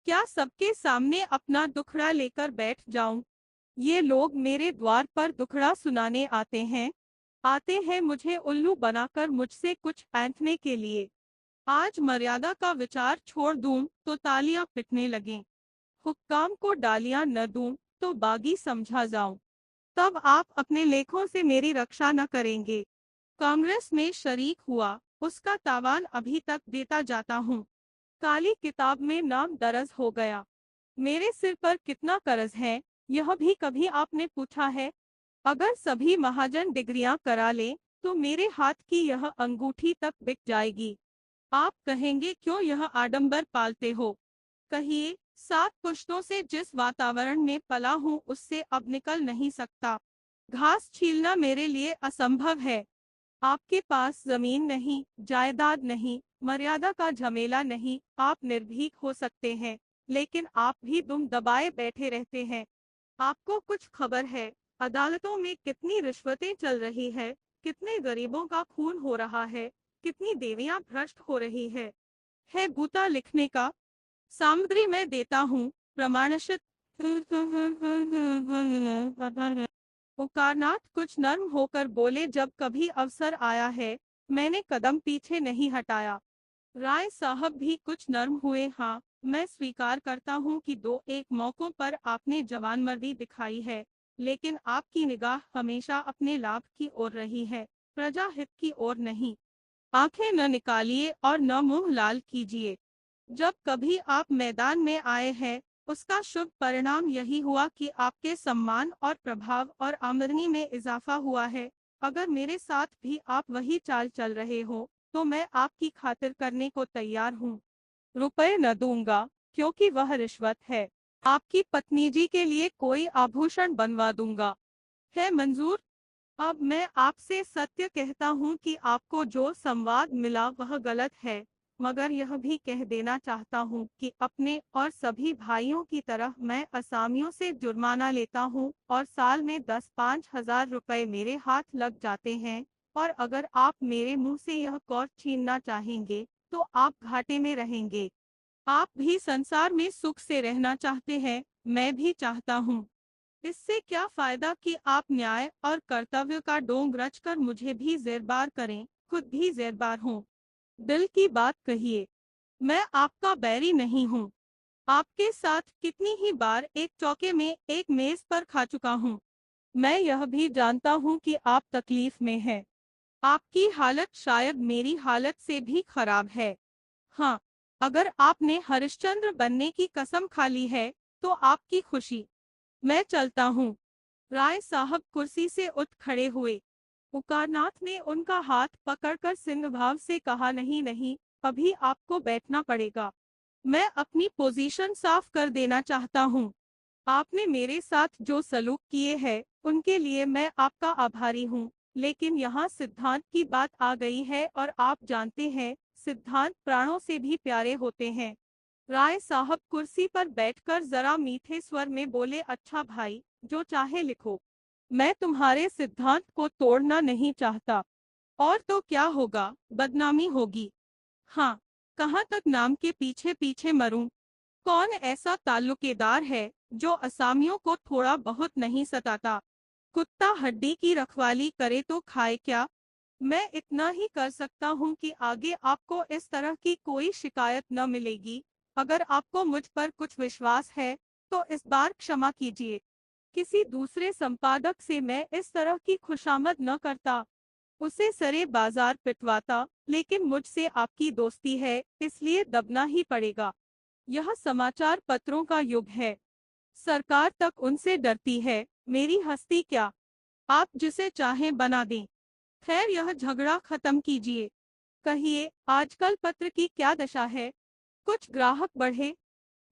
क्या सबके सामने अपना दुखड़ा लेकर बैठ जाऊं? ये लोग मेरे द्वार पर दुखड़ा सुनाने आते हैं मुझे उल्लू बनाकर मुझसे कुछ ऐंठने के लिए। आज मर्यादा का विचार छोड़ दूं तो तालियां पिटने लगें। हुक्काम को डालियां न दूं तो बागी समझा जाऊं। तब आप अपने लेखों से मेरी रक्षा न करेंगे। कांग्रेस में शरीक हुआ, उसका तावान अभी तक देता जाता हूँ। काली किताब में नाम दर्ज हो गया। मेरे सिर पर कितना कर्ज है, यह भी कभी आपने पूछा है? अगर सभी महाजन डिग्रियां करा लें, तो मेरे हाथ की यह अंगूठी तक बिक जाएगी। आप कहेंगे क्यों यह आडंबर पालते हो? कहिए, 7 पुश्तों से जिस वातावरण में पला हूँ उससे अब निकल नहीं सकता। घास छीलना मेरे लिए असंभव है। आपके पास जमीन नहीं, जायदाद नहीं, मर्यादा का झमेला नहीं, आप निर्भीक हो सकते हैं, लेकिन आप भी दुम दबाए बैठे रहते हैं। आपको कुछ खबर है, अदालतों में कितनी रिश्वतें चल रही है, कितने गरीबों का खून हो रहा है, कितनी देवियां भ्रष्ट हो रही है बूता लिखने का। सामग्री मैं देता हूँ, प्रमाणित। पुकारनाथ कुछ नर्म होकर बोले, जब कभी अवसर आया है, मैंने कदम पीछे नहीं हटाया। राय साहब भी कुछ नर्म हुए। हाँ, मैं स्वीकार करता हूँ कि 2-1 मौकों पर आपने जवानमर्दी दिखाई है, लेकिन आपकी निगाह हमेशा अपने लाभ की ओर रही है, प्रजा हित की ओर नहीं। आंखें न निकालिए और न मुंह लाल कीजिए। जब कभी आप मैदान में आए हैं, उसका शुभ परिणाम यही हुआ कि आपके सम्मान और प्रभाव और आमदनी में इजाफा हुआ है। अगर मेरे साथ भी आप वही चाल चल रहे हो, तो मैं आपकी खातिर करने को तैयार हूँ। रुपए न दूंगा, क्योंकि वह रिश्वत है। आपकी पत्नी जी के लिए कोई आभूषण बनवा दूंगा। है मंजूर? अब मैं आपसे सत्य कहता हूँ कि आपको जो संवाद मिला वह गलत है, मगर यह भी कह देना चाहता हूँ कि अपने और सभी भाइयों की तरह मैं असामियों से जुर्माना लेता हूँ और साल में 10-5 हजार रुपए मेरे हाथ लग जाते हैं। और अगर आप मेरे मुंह से यह कौर छीनना चाहेंगे, तो आप घाटे में रहेंगे। आप भी संसार में सुख से रहना चाहते हैं, मैं भी चाहता हूँ। इससे क्या फायदा कि आप न्याय और कर्तव्य का डोंग रचकर मुझे भी जेरबार करें, खुद भी जेरबार हों। दिल की बात कहिए। मैं आपका बैरी नहीं हूँ। आपके साथ कितनी ही बार एक चौके में एक मेज पर खा चुका हूँ। मैं यह भी जानता हूँ कि आप तकलीफ में हैं। आपकी हालत शायद मेरी हालत से भी खराब है। हाँ, अगर आपने हरिश्चंद्र बनने की कसम खा ली है, तो आपकी खुशी। मैं चलता हूँ। राय साहब कुर्सी से उठ खड़े हुए। पुकारनाथ ने उनका हाथ पकड़कर सिंह भाव से कहा, नहीं नहीं, अभी आपको बैठना पड़ेगा। मैं अपनी पोजीशन साफ कर देना चाहता हूँ। आपने मेरे साथ जो सलूक किए हैं, उनके लिए मैं आपका आभारी हूँ, लेकिन यहाँ सिद्धांत की बात आ गई है और आप जानते हैं, सिद्धांत प्राणों से भी प्यारे होते हैं। राय साहब कुर्सी पर बैठकर जरा मीठे स्वर में बोले, अच्छा भाई, जो चाहे लिखो। मैं तुम्हारे सिद्धांत को तोड़ना नहीं चाहता। और तो क्या होगा, बदनामी होगी। हाँ, कहाँ तक नाम के पीछे पीछे मरूं? कौन ऐसा ताल्लुकेदार है जो असामियों को थोड़ा बहुत नहीं सताता? कुत्ता हड्डी की रखवाली करे तो खाए क्या? मैं इतना ही कर सकता हूँ कि आगे आपको इस तरह की कोई शिकायत न मिलेगी। अगर आपको मुझ पर कुछ विश्वास है, तो इस बार क्षमा कीजिए। किसी दूसरे संपादक से मैं इस तरह की खुशामद न करता, उसे सरे बाजार पिटवाता, लेकिन मुझसे आपकी दोस्ती है, इसलिए दबना ही पड़ेगा। यह समाचार पत्रों का युग है। सरकार तक उनसे डरती है, मेरी हस्ती क्या? आप जिसे चाहें बना दें। खैर, यह झगड़ा खत्म कीजिए। कहिए, आजकल पत्र की क्या दशा है? कुछ ग्राहक बढ़े?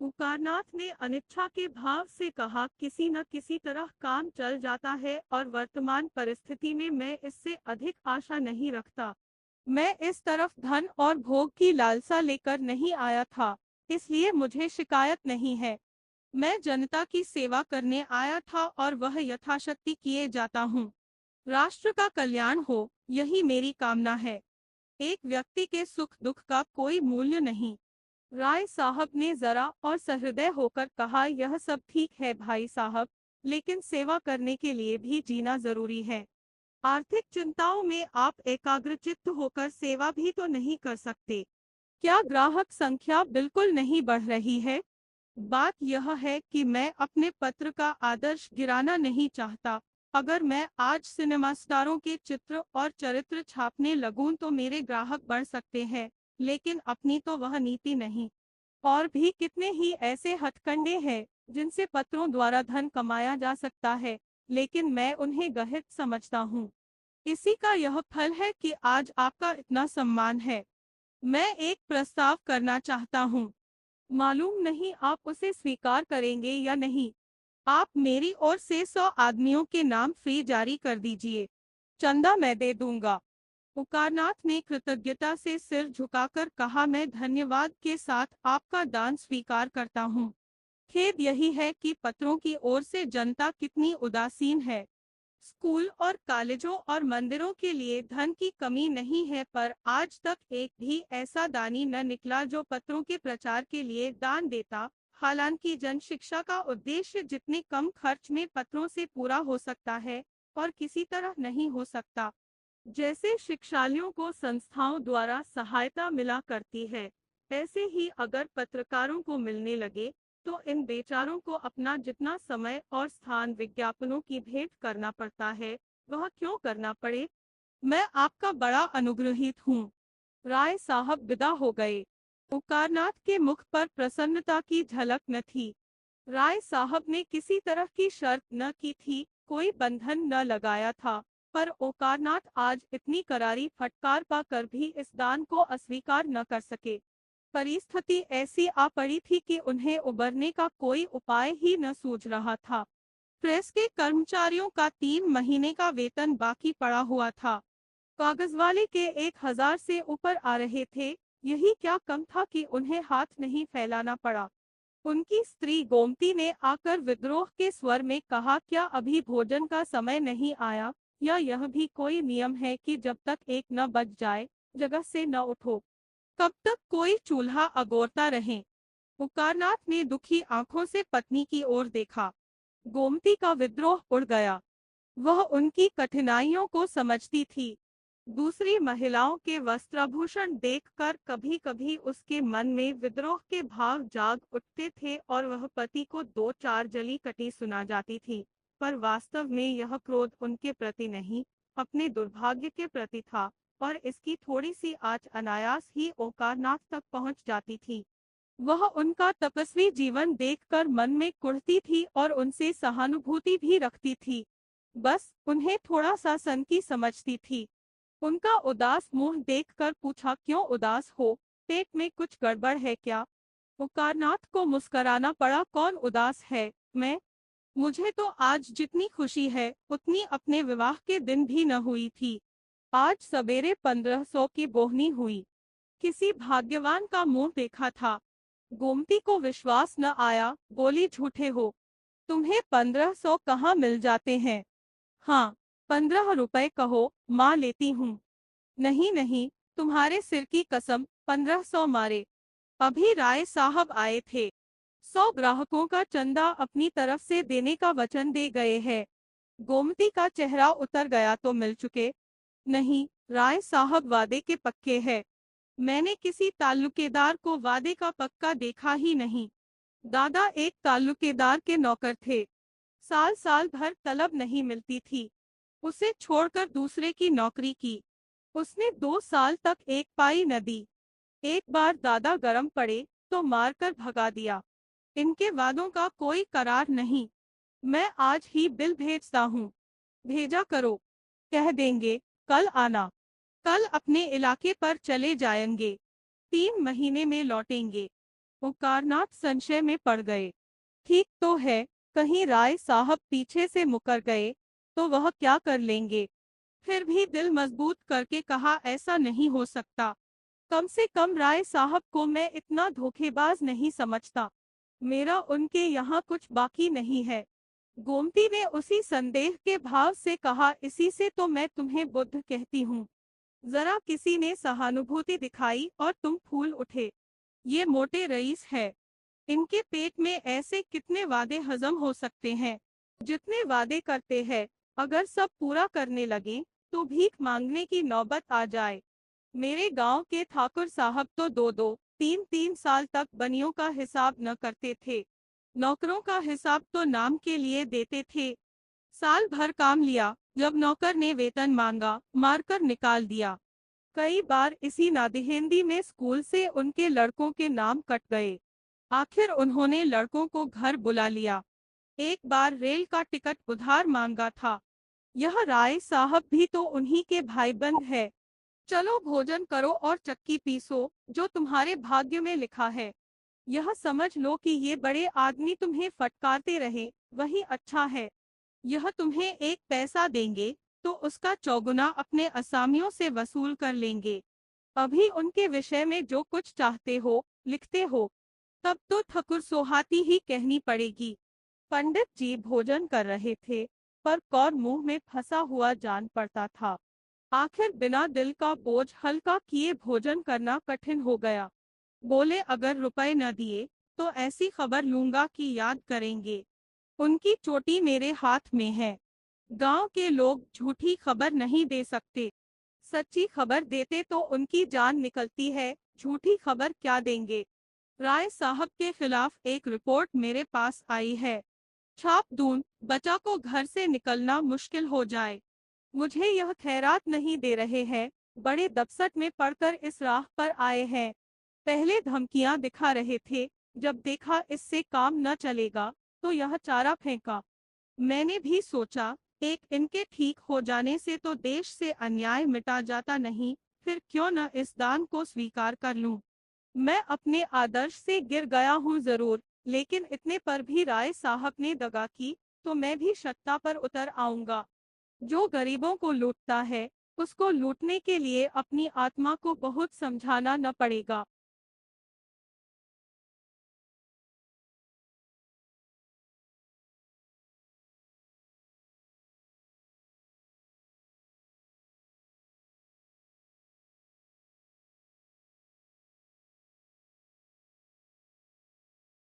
पुकारनाथ ने अनिच्छा के भाव से कहा, किसी न किसी तरह काम चल जाता है और वर्तमान परिस्थिति में मैं इससे अधिक आशा नहीं रखता। मैं इस तरफ धन और भोग की लालसा लेकर नहीं आया था, इसलिए मुझे शिकायत नहीं है। मैं जनता की सेवा करने आया था और वह यथाशक्ति किए जाता हूँ। राष्ट्र का कल्याण हो, यही मेरी कामना है। एक व्यक्ति के सुख दुख का कोई मूल्य नहीं। राय साहब ने जरा और सहृदय होकर कहा, यह सब ठीक है भाई साहब, लेकिन सेवा करने के लिए भी जीना जरूरी है। आर्थिक चिंताओं में आप एकाग्रचित्त होकर सेवा भी तो नहीं कर सकते। क्या ग्राहक संख्या बिल्कुल नहीं बढ़ रही है? बात यह है कि मैं अपने पत्र का आदर्श गिराना नहीं चाहता। अगर मैं आज सिनेमा स्टारों के चित्र और चरित्र छापने लगूं तो मेरे ग्राहक बढ़ सकते हैं, लेकिन अपनी तो वह नीति नहीं। और भी कितने ही ऐसे हथकंडे हैं जिनसे पत्रों द्वारा धन कमाया जा सकता है, लेकिन मैं उन्हें गहन समझता हूँ। इसी का यह फल है कि आज आपका इतना सम्मान है। मैं एक प्रस्ताव करना चाहता हूँ। मालूम नहीं आप उसे स्वीकार करेंगे या नहीं। आप मेरी ओर से 100 आदमियों के नाम फ्री जारी कर दीजिए। चंदा मैं दे दूंगा। पुकारनाथ ने कृतज्ञता से सिर झुकाकर कहा, मैं धन्यवाद के साथ आपका दान स्वीकार करता हूँ। खेद यही है कि पत्रों की ओर से जनता कितनी उदासीन है। स्कूल और कॉलेजों और मंदिरों के लिए धन की कमी नहीं है, पर आज तक एक भी ऐसा दानी न निकला जो पत्रों के प्रचार के लिए दान देता। हालांकि जन शिक्षा का उद्देश्य जितने कम खर्च में पत्रों से पूरा हो सकता है और किसी तरह नहीं हो सकता। जैसे शिक्षालयों को संस्थाओं द्वारा सहायता मिला करती है, ऐसे ही अगर पत्रकारों को मिलने लगे तो इन बेचारों को अपना जितना समय और स्थान विज्ञापनों की भेंट करना पड़ता है, वह क्यों करना पड़े। मैं आपका बड़ा अनुग्रहित हूँ। राय साहब विदा हो गए। पुकारनाथ के मुख पर प्रसन्नता की झलक न थी। राय साहब ने किसी तरह की शर्त न की थी, कोई बंधन न लगाया था, पर ओकारनाथ आज इतनी करारी फटकार पाकर भी इस दान को अस्वीकार न कर सके। परिस्थिति ऐसी आ पड़ी थी कि उन्हें उबरने का कोई उपाय ही न सूझ रहा था। प्रेस के कर्मचारियों का 3 महीने का वेतन बाकी पड़ा हुआ था। कागज वाले के 1000 से ऊपर आ रहे थे। यही क्या कम था कि उन्हें हाथ नहीं फैलाना पड़ा। उनकी स्त्री गोमती ने आकर विद्रोह के स्वर में कहा, क्या अभी भोजन का समय नहीं आया, या यह भी कोई नियम है कि जब तक 1 न बज जाए जगह से न उठो? कब तक कोई चूल्हा अगोरता रहे? पुकारनाथ ने दुखी आंखों से पत्नी की ओर देखा। गोमती का विद्रोह उड़ गया। वह उनकी कठिनाइयों को समझती थी। दूसरी महिलाओं के वस्त्राभूषण देखकर कभी-कभी उसके मन में विद्रोह के भाव जाग उठते थे और वह पति को 2-4 जली कटी सुना जाती थी, पर वास्तव में यह क्रोध उनके प्रति नहीं, अपने दुर्भाग्य के प्रति था, और इसकी थोड़ी सी आँच अनायास ही ओकारनाथ तक पहुंच जाती थी। वह उनका तपस्वी जीवन देखकर मन में कुढ़ती थी और उनसे सहानुभूति भी रखती थी। बस उन्हें थोड़ा सा सन की समझती थी। उनका उदास मुंह देखकर पूछा, क्यों उदास हो? पेट में कुछ गड़बड़ है क्या? पुकारनाथ को मुस्कराना पड़ा। कौन उदास है? मैं? मुझे तो आज जितनी खुशी है उतनी अपने विवाह के दिन भी न हुई थी। आज सवेरे 1500 की बोहनी हुई। किसी भाग्यवान का मुंह देखा था। गोमती को विश्वास न आया, बोली, झूठे हो। तुम्हें 1500 कहाँ मिल जाते हैं? हाँ, 15 रुपए कहो, माँ लेती हूँ। नहीं नहीं, तुम्हारे सिर की कसम, 1500 मारे। अभी राय साहब आए थे। 100 ग्राहकों का चंदा अपनी तरफ से देने का वचन दे गए हैं। गोमती का चेहरा उतर गया। तो मिल चुके? नहीं, राय साहब वादे के पक्के हैं। मैंने किसी ताल्लुकेदार को वादे का पक्का देखा ही नहीं। दादा एक ताल्लुकेदार के नौकर थे। साल साल भर तलब नहीं मिलती थी। उसे छोड़कर दूसरे की नौकरी की। उसने 2 साल तक एक पाई न दी। एक बार दादा गरम पड़े तो मारकर भगा दिया। इनके वादों का कोई करार नहीं। मैं आज ही बिल भेजता हूँ। भेजा करो। कह देंगे कल आना। कल अपने इलाके पर चले जाएंगे। 3 महीने में लौटेंगे। पुकारनाथ संशय में पड़ गए। ठीक तो है, कहीं राय साहब पीछे से मुकर गए तो वह क्या कर लेंगे। फिर भी दिल मजबूत करके कहा, ऐसा नहीं हो सकता। कम से कम राय साहब को मैं इतना धोखेबाज नहीं समझता। मेरा उनके यहाँ कुछ बाकी नहीं है। गोमती ने उसी संदेह के भाव से कहा, इसी से तो मैं तुम्हें बुद्ध कहती हूँ। जरा किसी ने सहानुभूति दिखाई और तुम फूल उठे। ये मोटे रईस है, इनके पेट में ऐसे कितने वादे हजम हो सकते हैं। जितने वादे करते हैं, अगर सब पूरा करने लगे तो भीख मांगने की नौबत आ जाए। मेरे गांव के ठाकुर साहब तो 2-2, 3-3 साल तक बनियों का हिसाब न करते थे। नौकरों का हिसाब तो नाम के लिए देते थे। साल भर काम लिया, जब नौकर ने वेतन मांगा, मारकर निकाल दिया। कई बार इसी नादिहिंदी में स्कूल से उनके लड़कों के नाम कट गए। आखिर उन्होंने लड़कों को घर बुला लिया। एक बार रेल का टिकट उधार मांगा था। यह राय साहब भी तो उन्हीं के भाईबंद है। चलो भोजन करो और चक्की पीसो, जो तुम्हारे भाग्य में लिखा है। यह समझ लो कि ये बड़े आदमी तुम्हें फटकारते रहे, वही अच्छा है। यह तुम्हें 1 पैसा देंगे तो उसका चौगुना अपने असामियों से वसूल कर लेंगे। अभी उनके विषय में जो कुछ चाहते हो लिखते हो, तब तो ठकुर सोहाती ही कहनी पड़ेगी। पंडित जी भोजन कर रहे थे, पर कौर मुंह में फंसा हुआ जान पड़ता था। आखिर बिना दिल का बोझ हल्का किए भोजन करना कठिन हो गया। बोले, अगर रुपए न दिए तो ऐसी खबर लूंगा कि याद करेंगे। उनकी चोटी मेरे हाथ में है। गांव के लोग झूठी खबर नहीं दे सकते। सच्ची खबर देते तो उनकी जान निकलती है, झूठी खबर क्या देंगे। राय साहब के खिलाफ एक रिपोर्ट मेरे पास आई है। छाप दूं, बचा को घर से निकलना मुश्किल हो जाए। मुझे यह खैरात नहीं दे रहे हैं, बड़े दबसट में पड़कर इस राह पर आए हैं। पहले धमकियां दिखा रहे थे, जब देखा इससे काम न चलेगा तो यह चारा फेंका। मैंने भी सोचा, एक इनके ठीक हो जाने से तो देश से अन्याय मिटा जाता नहीं, फिर क्यों न इस दान को स्वीकार कर लूं। मैं अपने आदर्श से गिर गया हूं जरूर, लेकिन इतने पर भी राय साहब ने दगा की, तो मैं भी सत्ता पर उतर आऊंगा। जो गरीबों को लूटता है, उसको लूटने के लिए अपनी आत्मा को बहुत समझाना न पड़ेगा।